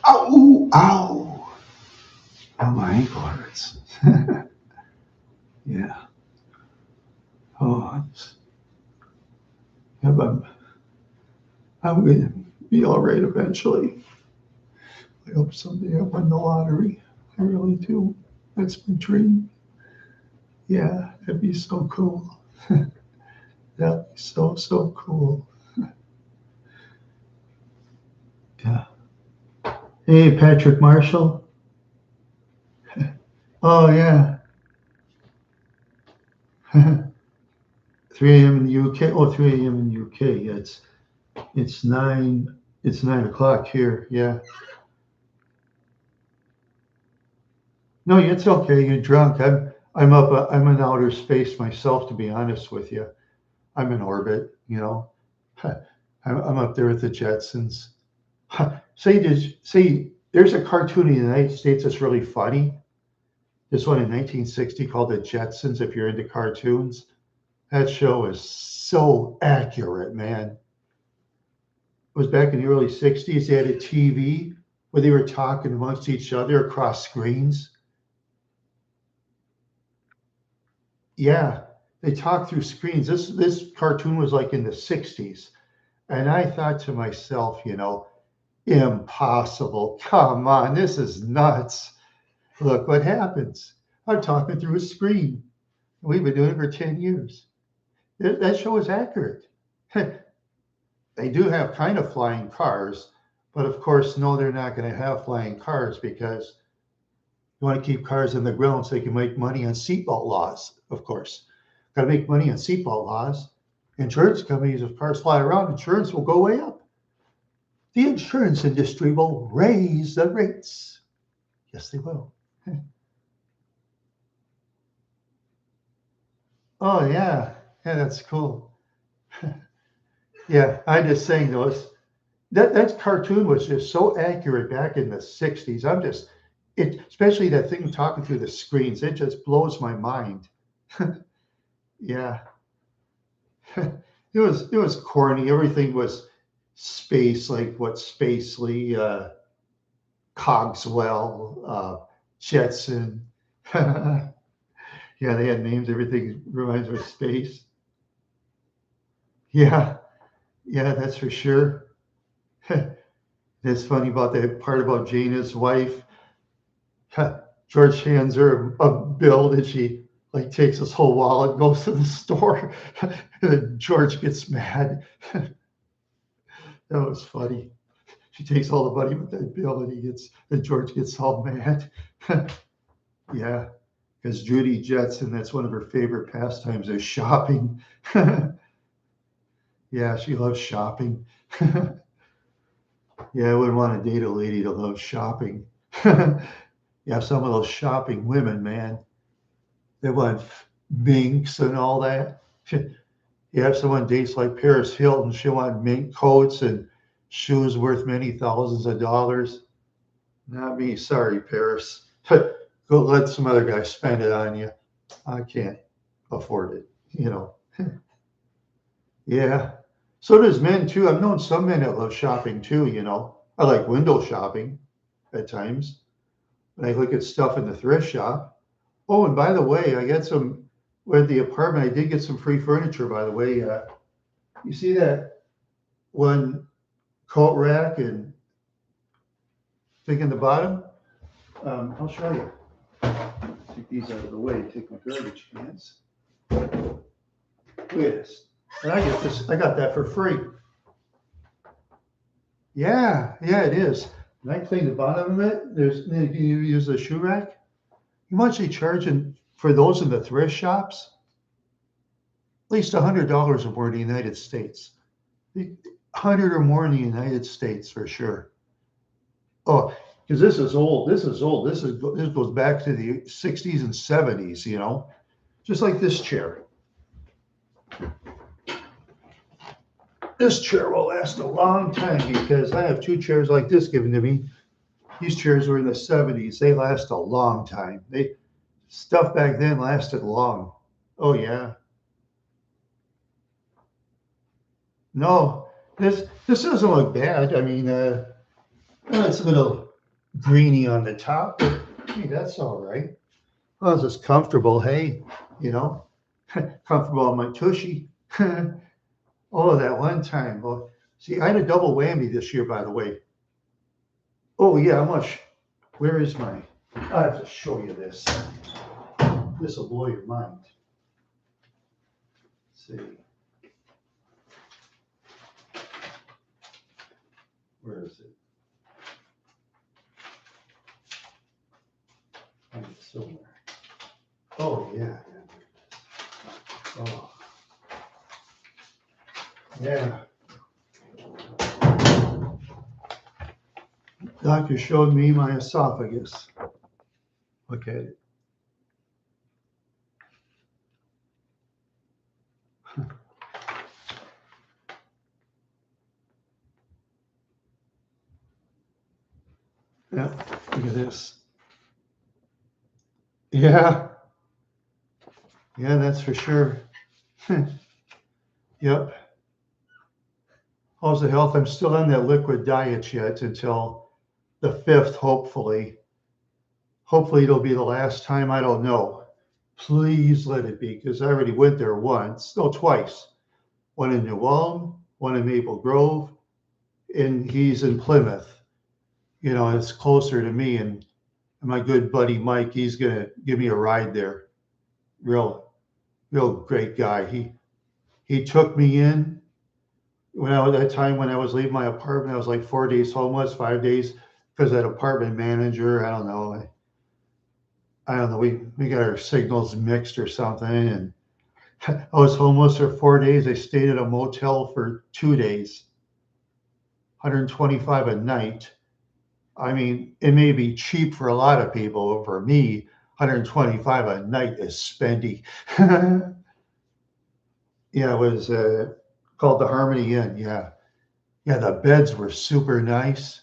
Ow, ow. Oh, my ankle hurts. Yeah. Oh, I'm going to be all right eventually. I hope someday I win the lottery. I really do. That's my dream. Yeah, that'd be so cool. That'd be so, so cool. Yeah. Hey, Patrick Marshall. Oh, yeah. 3 a.m. in the UK. Oh, 3 a.m. in the UK. It's 9 o'clock here. Yeah. No, it's okay. You're drunk. I'm in outer space myself, to be honest with you. I'm in orbit, you know. I'm up there with the Jetsons. There's a cartoon in the United States that's really funny. This one in 1960 called The Jetsons, if you're into cartoons. That show is so accurate, man. It was back in the early 60s. They had a TV where they were talking amongst each other across screens. Yeah, they talked through screens. This cartoon was like in the 60s. And I thought to myself, impossible. Come on, this is nuts. Look what happens. I'm talking through a screen. We've been doing it for 10 years. That show is accurate. They do have kind of flying cars, but of course, no, they're not going to have flying cars because you want to keep cars in the ground so they can make money on seatbelt laws, of course. Got to make money on seatbelt laws. Insurance companies, if cars fly around, insurance will go way up. The insurance industry will raise the rates. Yes, they will. Oh, yeah. Yeah, that's cool. Yeah, I just saying those. That cartoon was just so accurate back in the 60s. Especially that thing talking through the screens, it just blows my mind. Yeah. It was corny. Everything was space, like what Spacely, Cogswell, Jetson. Yeah, they had names. Everything reminds me of space. Yeah, yeah, that's for sure. That's funny about that part about Jana's wife. George hands her a bill that she like takes his whole wallet, goes to the store, and then George gets mad. That was funny. She takes all the money with that bill, and George gets all mad. Yeah, because Judy Jetson, that's one of her favorite pastimes is shopping. Yeah, she loves shopping. Yeah, I wouldn't want to date a lady that loves shopping. Yeah, some of those shopping women, man, they want minks and all that. You have someone dates like Paris Hilton, she want mink coats and shoes worth many thousands of dollars. Not me, sorry, Paris. Go let some other guy spend it on you. I can't afford it, you know. Yeah. So does men too. I've known some men that love shopping too. I like window shopping at times. When I look at stuff in the thrift shop. Oh, and by the way, I got some with the apartment. I did get some free furniture, by the way. You see that one coat rack and thing in the bottom? I'll show you. Take these out of the way. Take my garbage cans. Look at this. And I get this. I got that for free. Yeah, yeah, it is. And I clean the bottom of it. You use the shoe rack. You might actually charging for those in the thrift shops at least $100 or more in the United States. 100 or more in the United States for sure. Oh, because this is old. This is old. This goes back to the 60s and 70s. Just like this chair. This chair will last a long time because I have two chairs like this given to me. These chairs were in the 70s. They last a long time. Stuff back then lasted long. Oh yeah. No, this doesn't look bad. I mean, it's a little greeny on the top, but hey, that's all right. Well, it's just comfortable. Hey, you know, comfortable on my tushy. Oh, that one time. Well, see, I had a double whammy this year, by the way. Oh, yeah, how much? Where is my? I have to show you this. This will blow your mind. Let's see, where is it? Find it somewhere. Oh, yeah. Oh, yeah. Doctor showed me my esophagus. Look at it. Yeah, look at this. Yeah, yeah, that's for sure. Yep. How's the health? I'm still on that liquid diet yet until the 5th, hopefully. Hopefully it'll be the last time. I don't know. Please let it be, because I already went there once, no, twice. One in New Ulm, one in Maple Grove, and he's in Plymouth. You know, it's closer to me, and my good buddy Mike, he's gonna give me a ride there. Real great guy. He took me in when I was that time when I was leaving my apartment. I was like 4 days homeless, 5 days because that apartment manager. I don't know. We got our signals mixed or something, and I was homeless for 4 days. I stayed at a motel for 2 days, 125 a night. I mean, it may be cheap for a lot of people, but for me, 125 a night is spendy. Yeah, it was called the Harmony Inn. Yeah, yeah. The beds were super nice.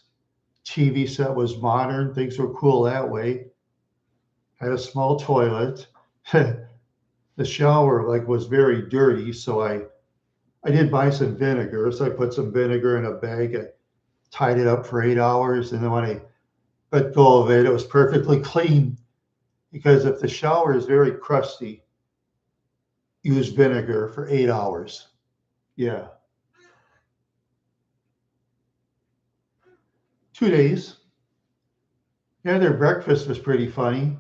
TV set was modern. Things were cool that way. Had a small toilet. The shower like was very dirty, so I did buy some vinegar. So I put some vinegar in a bag. I tied it up for 8 hours, and then when I let go of it, it was perfectly clean. Because if the shower is very crusty, use vinegar for 8 hours. Yeah, 2 days. Yeah, their breakfast was pretty funny.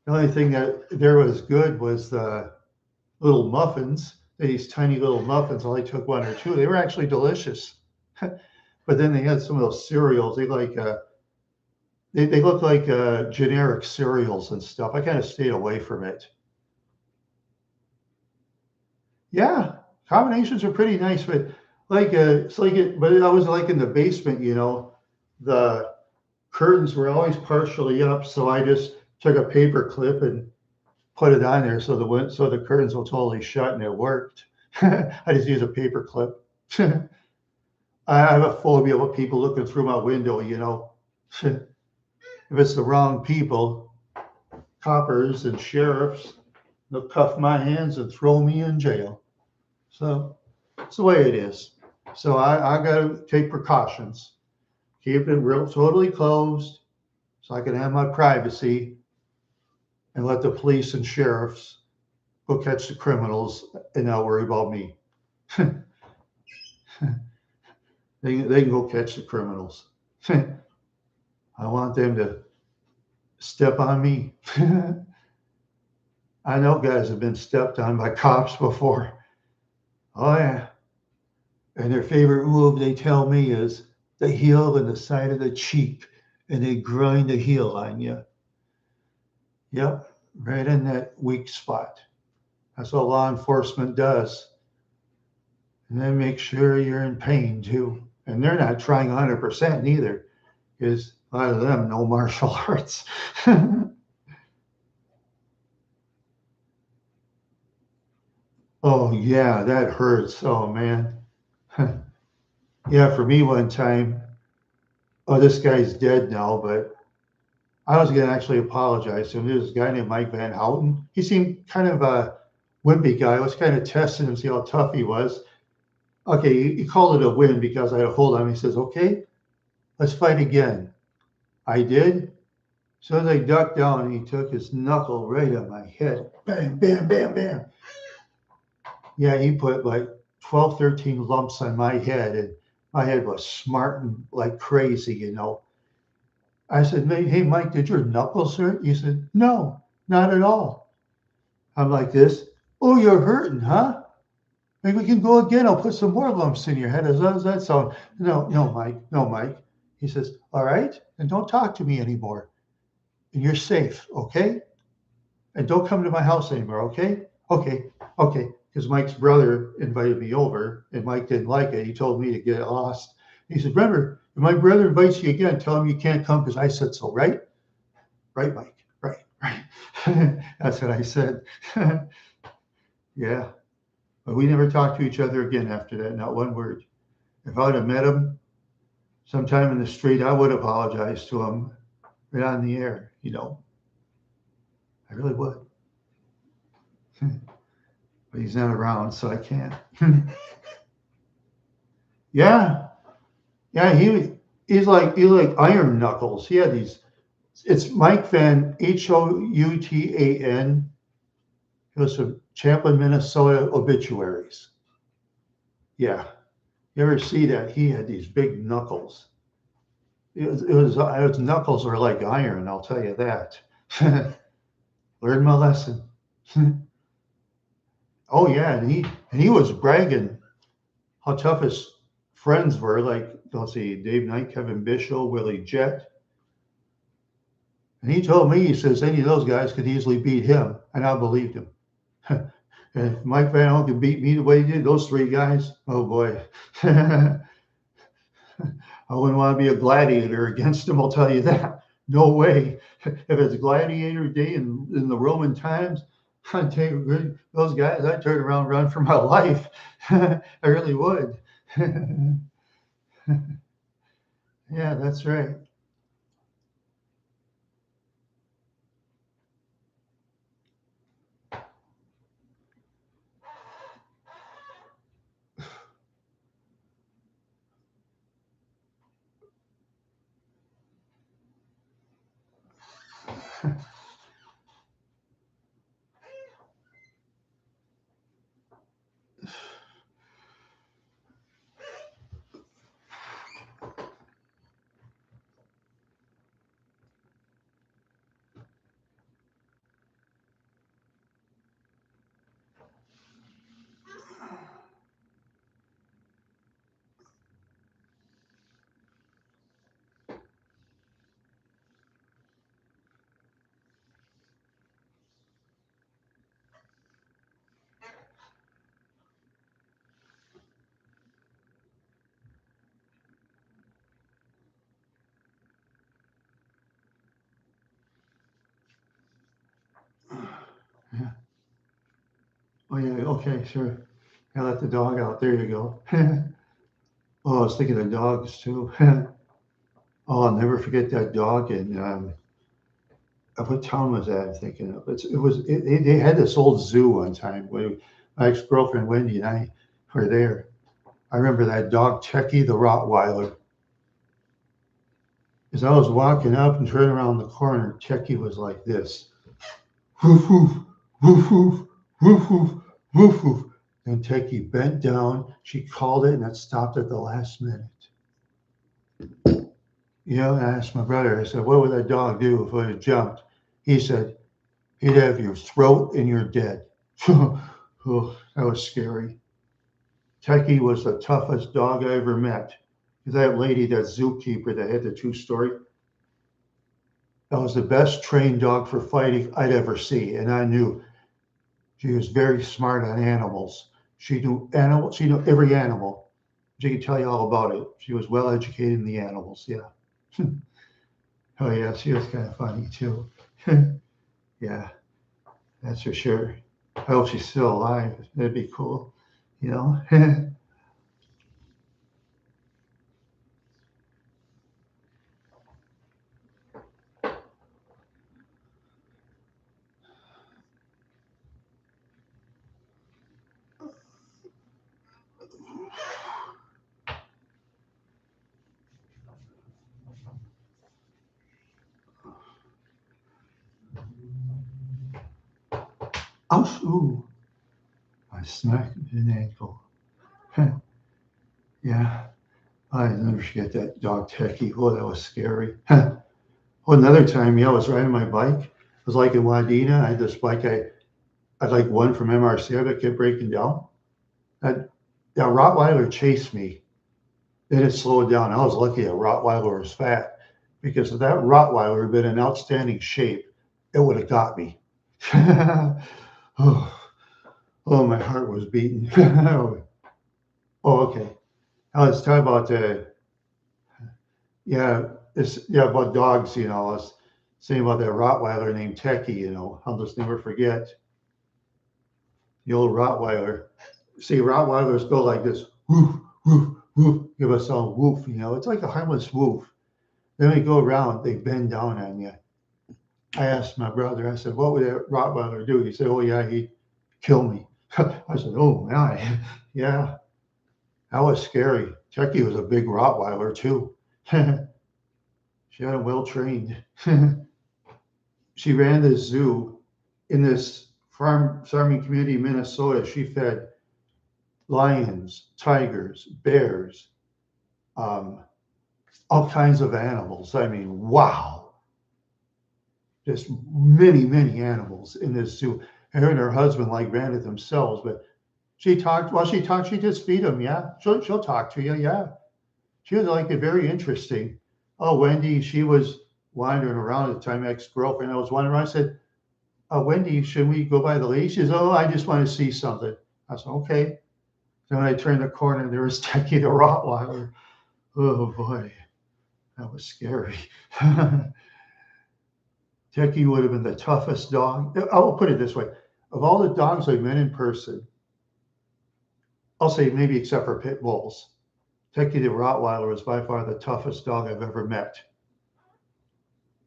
The only thing that there was good was the little muffins. These tiny little muffins. I only took one or two. They were actually delicious. But then they had some of those cereals. They look like generic cereals and stuff. I kind of stayed away from it. Yeah, combinations are pretty nice, but but I was like in the basement. The curtains were always partially up, so I just took a paper clip and put it on there so the curtains will totally shut, and it worked. I just use a paper clip. I have a phobia of people looking through my window. If it's the wrong people, coppers and sheriffs, they'll cuff my hands and throw me in jail. So it's the way it is. So I got to take precautions, keep it real totally closed so I can have my privacy and let the police and sheriffs go catch the criminals and not worry about me. They can go catch the criminals. I want them to step on me. I know guys have been stepped on by cops before. Oh, yeah. And their favorite move, they tell me, is the heel and the side of the cheek, and they grind the heel on you. Yep, right in that weak spot. That's what law enforcement does. And then make sure you're in pain too. And they're not trying 100% neither, because a lot of them know martial arts. Oh, yeah, that hurts. Oh, man. Yeah, for me one time, oh, this guy's dead now, but I was going to actually apologize to him. There's a guy named Mike Van Houten. He seemed kind of a wimpy guy. I was kind of testing him, see how tough he was. Okay, he called it a win because I had a hold on him. He says, okay, let's fight again. I did. So as I ducked down, he took his knuckle right on my head. Bam, bam, bam, bam. Yeah, he put like 12, 13 lumps on my head, and my head was smarting like crazy, you know. I said, hey, Mike, did your knuckles hurt? He said, no, not at all. I'm like this. Oh, you're hurting, huh? Maybe we can go again. I'll put some more lumps in your head. How does that sound? No, no, Mike. No, Mike. He says, all right, and don't talk to me anymore. And you're safe, okay? And don't come to my house anymore, okay? Okay, okay. Because Mike's brother invited me over, and Mike didn't like it. He told me to get lost. He said, remember, if my brother invites you again, tell him you can't come because I said so, right? Right, Mike. Right, right. That's what I said. Yeah. But we never talked to each other again after that, not one word. If I would have met him sometime in the street, I would apologize to him right on the air, you know. I really would. But he's not around, so I can't. Yeah. Yeah, he's like Iron Knuckles. He had these. It's Mike Van Houtan. He was from Champlin, Minnesota obituaries. Yeah. You ever see that? He had these big knuckles. His knuckles were like iron, I'll tell you that. Learned my lesson. Oh yeah, and he was bragging how tough his friends were, like let's see, Dave Knight, Kevin Bishop, Willie Jett. And he told me, he says any of those guys could easily beat him, and I believed him. And if Mike Van Hoen could beat me the way he did, those three guys, oh boy. I wouldn't want to be a gladiator against him, I'll tell you that. No way. If it's gladiator day in the Roman times, I'd take those guys, I'd turn around and run for my life. I really would. Yeah, that's right. Yeah. Oh yeah, okay, sure. I let the dog out. There you go. Oh, I was thinking of dogs too. Oh, I'll never forget that dog. And what town was that? I'm thinking of. They had this old zoo one time where my ex girlfriend Wendy and I were there. I remember that dog Techie the Rottweiler. As I was walking up and turning around the corner, Techie was like this. Woof woof, woof woof, woof woof, woof woof. And Techie bent down. She called it, and it stopped at the last minute. You know, and I asked my brother, I said, what would that dog do if it had jumped? He said, he'd have your throat and you're dead. Oh, that was scary. Techie was the toughest dog I ever met. That lady, that zookeeper that had the two-story, that was the best trained dog for fighting I'd ever see. And I knew she was very smart on animals. She knew every animal. She could tell you all about it. She was well educated in the animals. Yeah. Oh yeah, she was kind of funny too. Yeah, that's for sure. I hope she's still alive. That'd be cool, you know. Oh, ooh, I smacked an ankle. Yeah, I never forget that dog Techie. Oh, that was scary. Well, another time, yeah, I was riding my bike. I was like in Wadena. I had this bike. I'd like one from MRC that kept breaking down. That, that Rottweiler chased me. Then it slowed down. I was lucky that Rottweiler was fat because if that Rottweiler had been in outstanding shape, it would have got me. Oh, oh, my heart was beating. Oh, okay. I was talking about yeah, about dogs. I was saying about that Rottweiler named Techie. I'll just never forget the old Rottweiler. See, Rottweilers go like this, woof, woof, woof, give us all woof. It's like a harmless woof. Then we go around, they bend down on you. I asked my brother, I said, what would that Rottweiler do? He said, oh, yeah, he'd kill me. I said, oh, my. Yeah, that was scary. Chucky was a big Rottweiler, too. She had him well trained. She ran this zoo in this farming community in Minnesota. She fed lions, tigers, bears, um, all kinds of animals. I mean, wow. Just many, many animals in this zoo. Her and her husband like ran it themselves, but she just feed them. Yeah. She'll talk to you. Yeah. She was like a very interesting. Oh, Wendy, she was wandering around at the time, ex-girlfriend. I was wandering around. I said, Wendy, should we go by the lady? She says, oh, I just want to see something. I said, okay. Then when I turned the corner, there was Techie the Rottweiler. Oh boy, that was scary. Techie would have been the toughest dog. I'll put it this way. Of all the dogs I've met in person, I'll say maybe except for pit bulls, Techie the Rottweiler is by far the toughest dog I've ever met.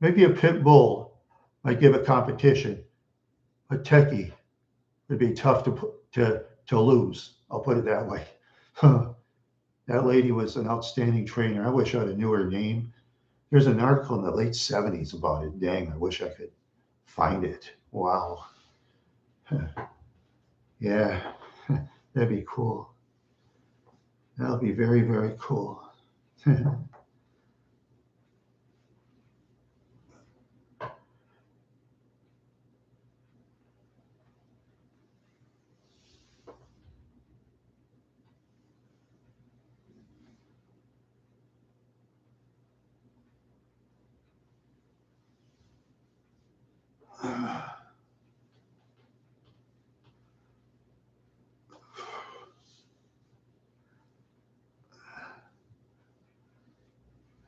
Maybe a pit bull might give a competition, but Techie would be tough to lose. I'll put it that way. That lady was an outstanding trainer. I wish I'd have knew her name. There's an article in the late 70s about it. Dang, I wish I could find it. Wow. Yeah, that'd be cool. That'll be very, very cool.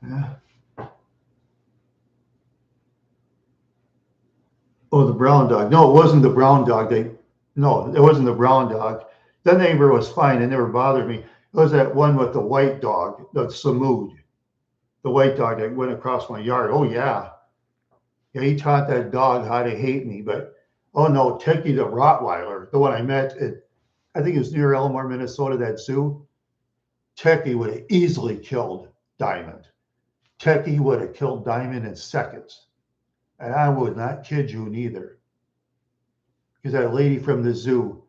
Yeah. Oh, the brown dog. No, it wasn't the brown dog. No, it wasn't the brown dog. That neighbor was fine. It never bothered me. It was that one with the white dog, the Samud, the white dog that went across my yard. Oh, yeah. Yeah, he taught that dog how to hate me. But, oh, no, Techie the Rottweiler, the one I met I think it was near Elmore, Minnesota, that zoo. Techie would have easily killed Diamond. Techie would have killed Diamond in seconds. And I would not kid you neither. Because that lady from the zoo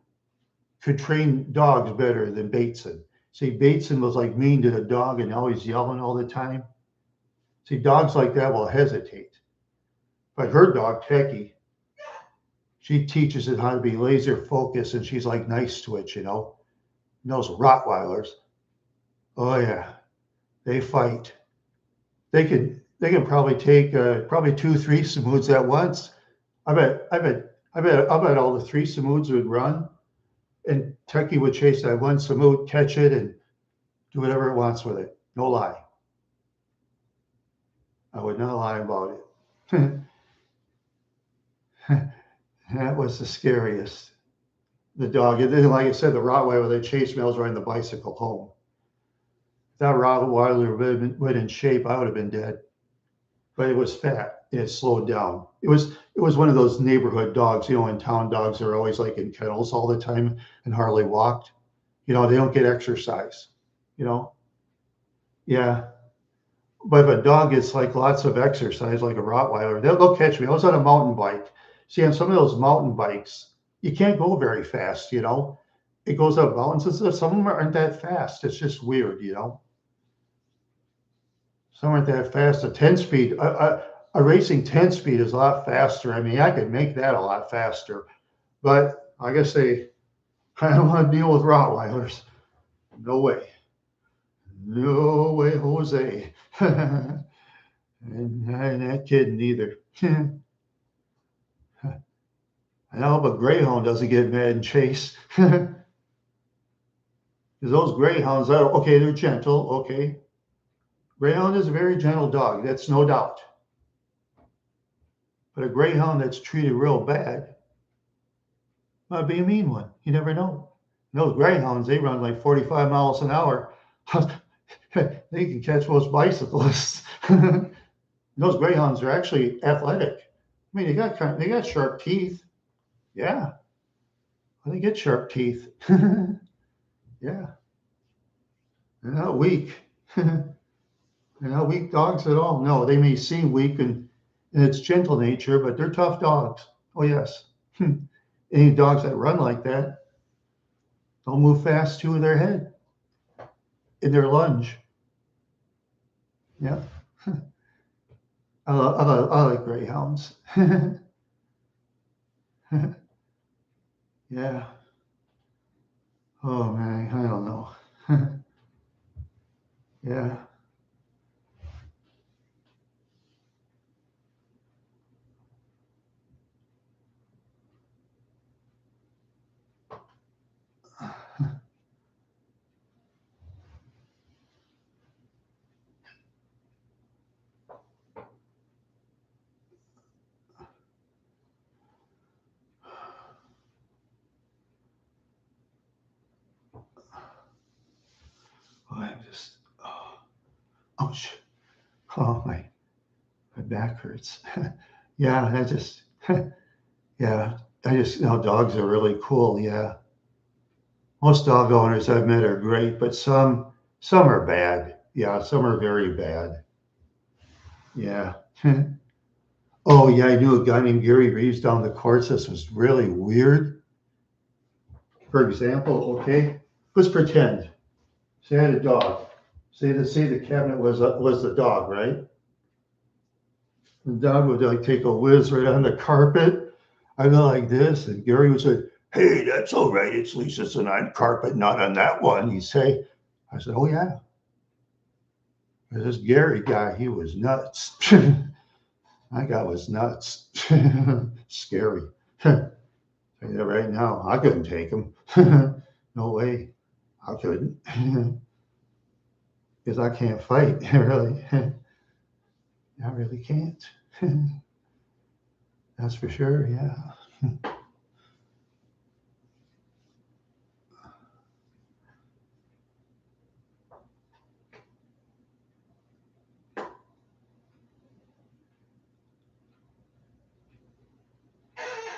could train dogs better than Bateson. See, Bateson was like mean to the dog and always yelling all the time. See, dogs like that will hesitate. But her dog, Techie, she teaches it how to be laser focused and she's like nice to it. And those Rottweilers, oh yeah, they fight. They can probably take probably 2, 3 Samoods at once. I bet all the 3 Samoods would run, and Techie would chase that one Samood, catch it, and do whatever it wants with it. No lie. I would not lie about it. That was the scariest. The dog. And then, like I said, the Rottweiler, they chased me. I was riding the bicycle home. If that Rottweiler would have been in shape, I would have been dead. But it was fat and it slowed down. It was one of those neighborhood dogs, in town dogs are always like in kennels all the time and hardly walked. They don't get exercise, you know. Yeah. But if a dog gets like lots of exercise, like a Rottweiler, they'll catch me. I was on a mountain bike. See, on some of those mountain bikes, you can't go very fast, you know. It goes up mountains. Some of them aren't that fast. It's just weird, you know. Some aren't that fast. A 10 speed, a racing 10 speed is a lot faster. I mean, I could make that a lot faster, but I guess I don't want to deal with Rottweilers. No way. No way, Jose. and I'm not kidding either. I hope a greyhound doesn't get mad and chase. Because those greyhounds are okay, they're gentle, okay. Greyhound is a very gentle dog, that's no doubt. But a greyhound that's treated real bad might be a mean one. You never know. Those greyhounds, they run like 45 miles an hour. They can catch most bicyclists. Those greyhounds are actually athletic. I mean, they got sharp teeth. Yeah, they get sharp teeth. Yeah, they're not weak. They're not weak dogs at all. No, they may seem weak in its gentle nature, but they're tough dogs. Oh yes. Any dogs that run like that don't move fast to their head in their lunge. Yeah. I like greyhounds. Yeah. Oh man, I don't know. Yeah. Oh, I'm just, oh, ouch. Oh, my back hurts. Yeah, I just, yeah, I just, dogs are really cool. Yeah. Most dog owners I've met are great, but some are bad. Yeah, some are very bad. Yeah. Oh, yeah, I knew a guy named Gary Reeves down the course. This was really weird. For example, okay, let's pretend. Say I had a dog. Say the cabinet was the dog, right? The dog would like take a whiz right on the carpet. I go like this, and Gary would say, "Hey, that's all right. At least it's on carpet, not on that one." He'd say, "I said, oh yeah." This Gary guy, he was nuts. My guy was nuts. Scary. Tell you that right now, I couldn't take him. No way, I couldn't, because I can't fight. Really, I really can't. That's for sure. Yeah.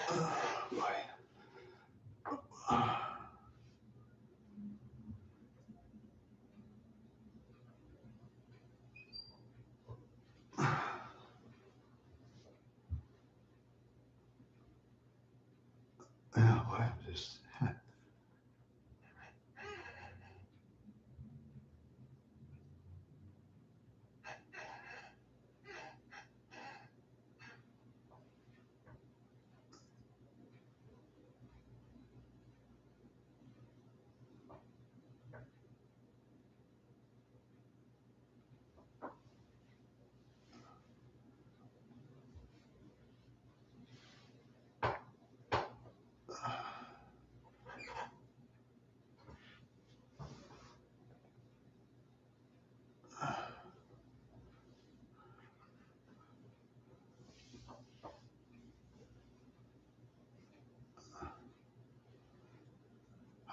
Oh, boy. Oh, boy, I'm just.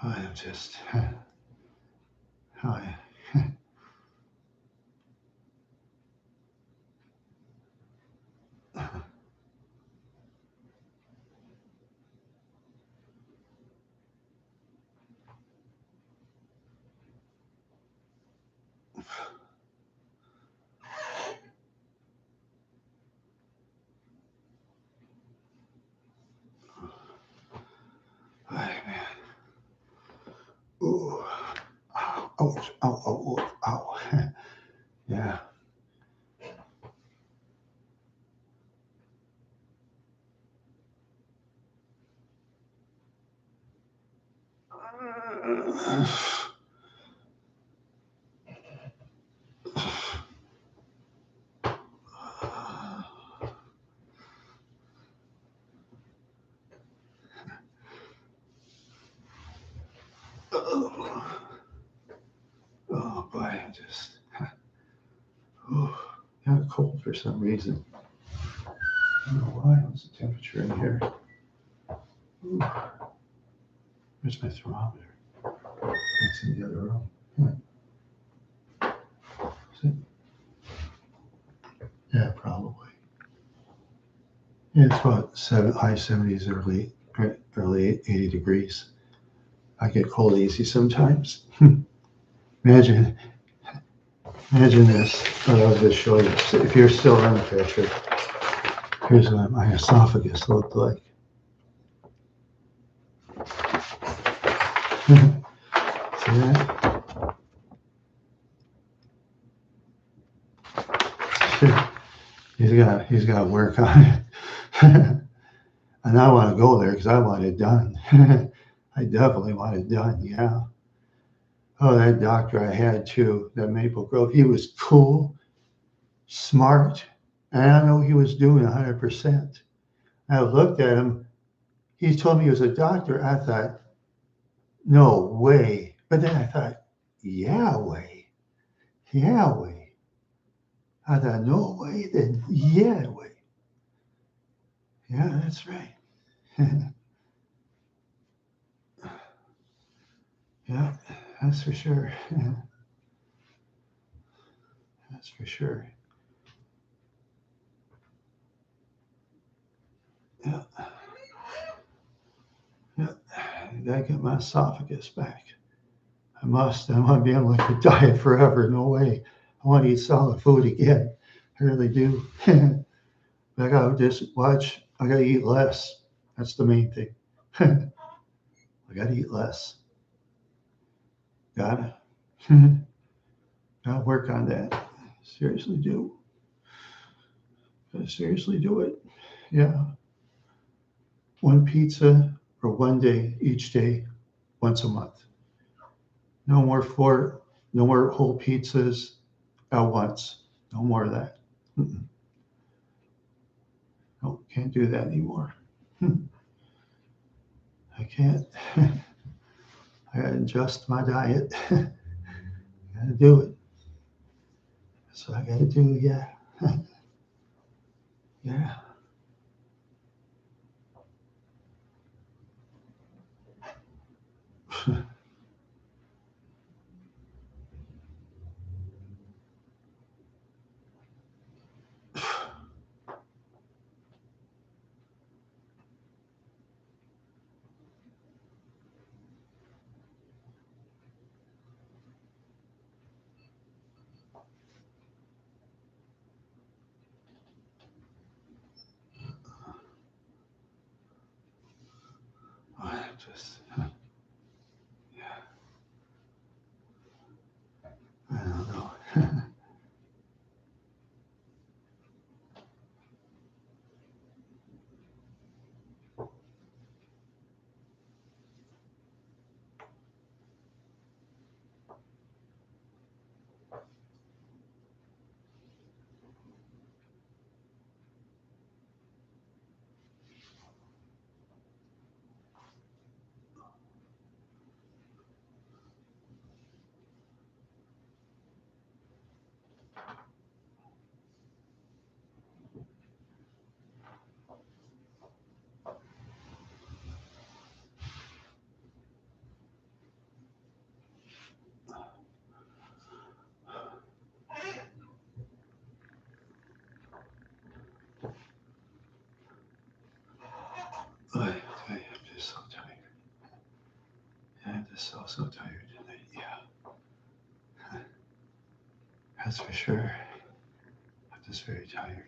I am just. I, Oh, oh, oh, oh, ow. Yeah. Oh boy, I just got cold for some reason. I don't know why. What's the temperature in here? Ooh, where's my thermometer? It's in the other room. Is it? Yeah, probably. Yeah, it's about high 70s, early 80 degrees. I get cold easy sometimes. Imagine this. What I was going to show you. If you're still in the picture, here's what my esophagus looked like. See that? He's got to work on it. And I want to go there because I want it done. I definitely want it done. Yeah. Oh, that doctor I had too, that Maple Grove, he was cool, smart, and I know he was doing 100%. I looked at him. He told me he was a doctor. I thought, no way. But then I thought, yeah way. Yeah way. I thought, no way. Then yeah way. Yeah, that's right. Yeah, that's for sure. That's for sure. Yeah, yeah. I gotta get my esophagus back. I must. I want to be on like a diet forever. No way. I want to eat solid food again. I really do. But I gotta just watch. I gotta eat less. That's the main thing. I gotta eat less. Gotta. Gotta work on that. Seriously do. Gotta seriously do it. Yeah. One pizza for one day each day, once a month. No more four. No more whole pizzas at once. No more of that. Mm-mm. No, can't do that anymore. I can't. I gotta adjust my diet. Gotta do it. That's what I gotta do. Yeah. Yeah. I just, yeah, I don't know. I'm just so tired. I'm just so tired tonight. Yeah, that's for sure. I'm just very tired.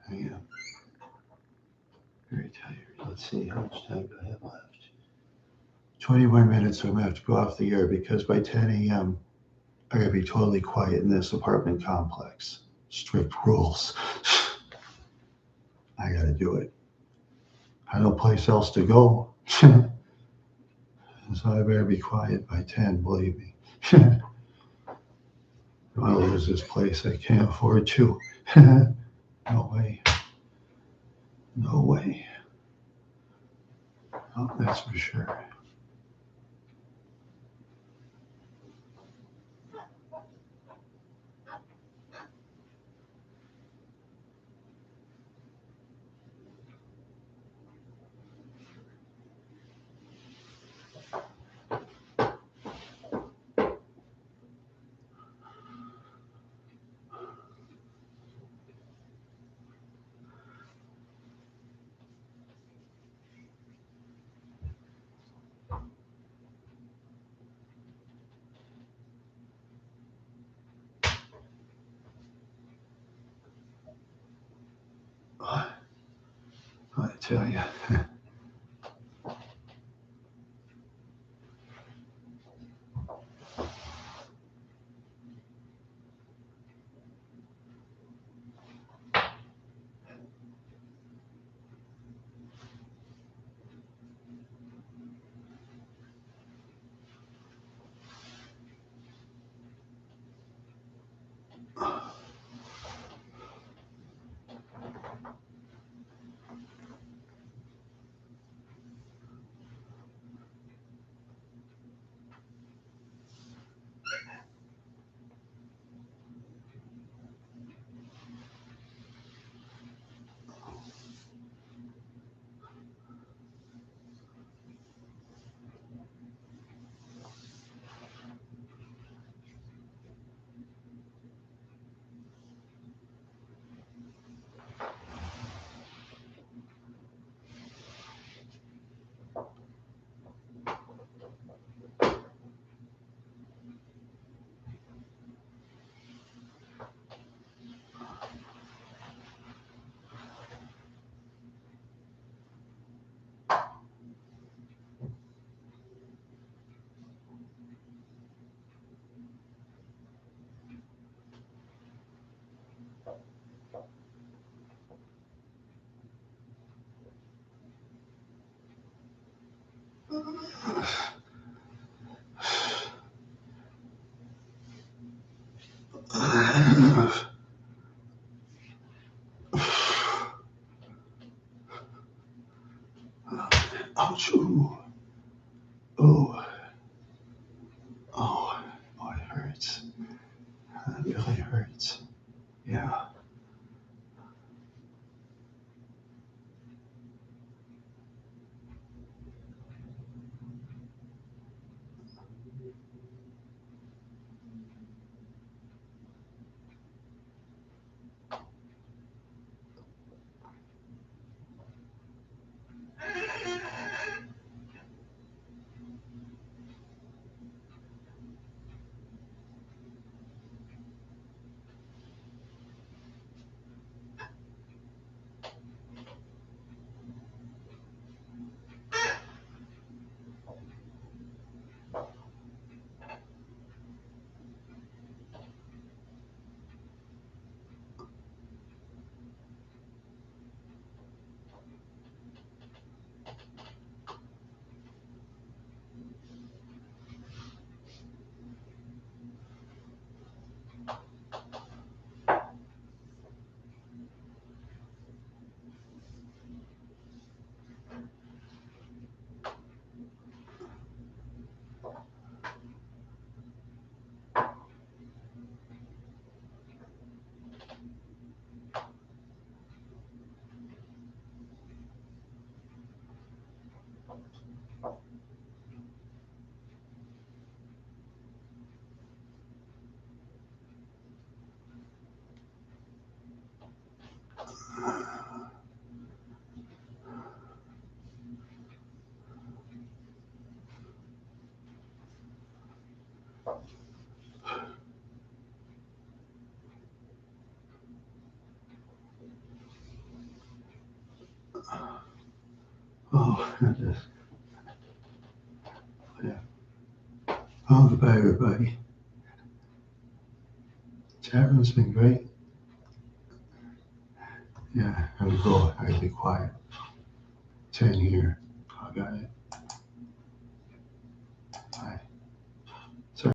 I am very tired. Let's see how much time do I have left. 20 more minutes, I'm going to have to go off the air because by 10 a.m., I got to be totally quiet in this apartment complex. Strict rules. I got to do it. I have no place else to go. So I better be quiet by 10, believe me. I want to lose this place. I can't afford to. No way. No way. Oh, that's for sure. I tell you. Ouch. Ooh. Oh. Oh. Oh, it hurts. It really hurts. Yeah. Oh, goodness. Oh, goodbye, everybody. Chat room's been great. Yeah, I gotta go. I gotta be quiet. 10 here. I got it.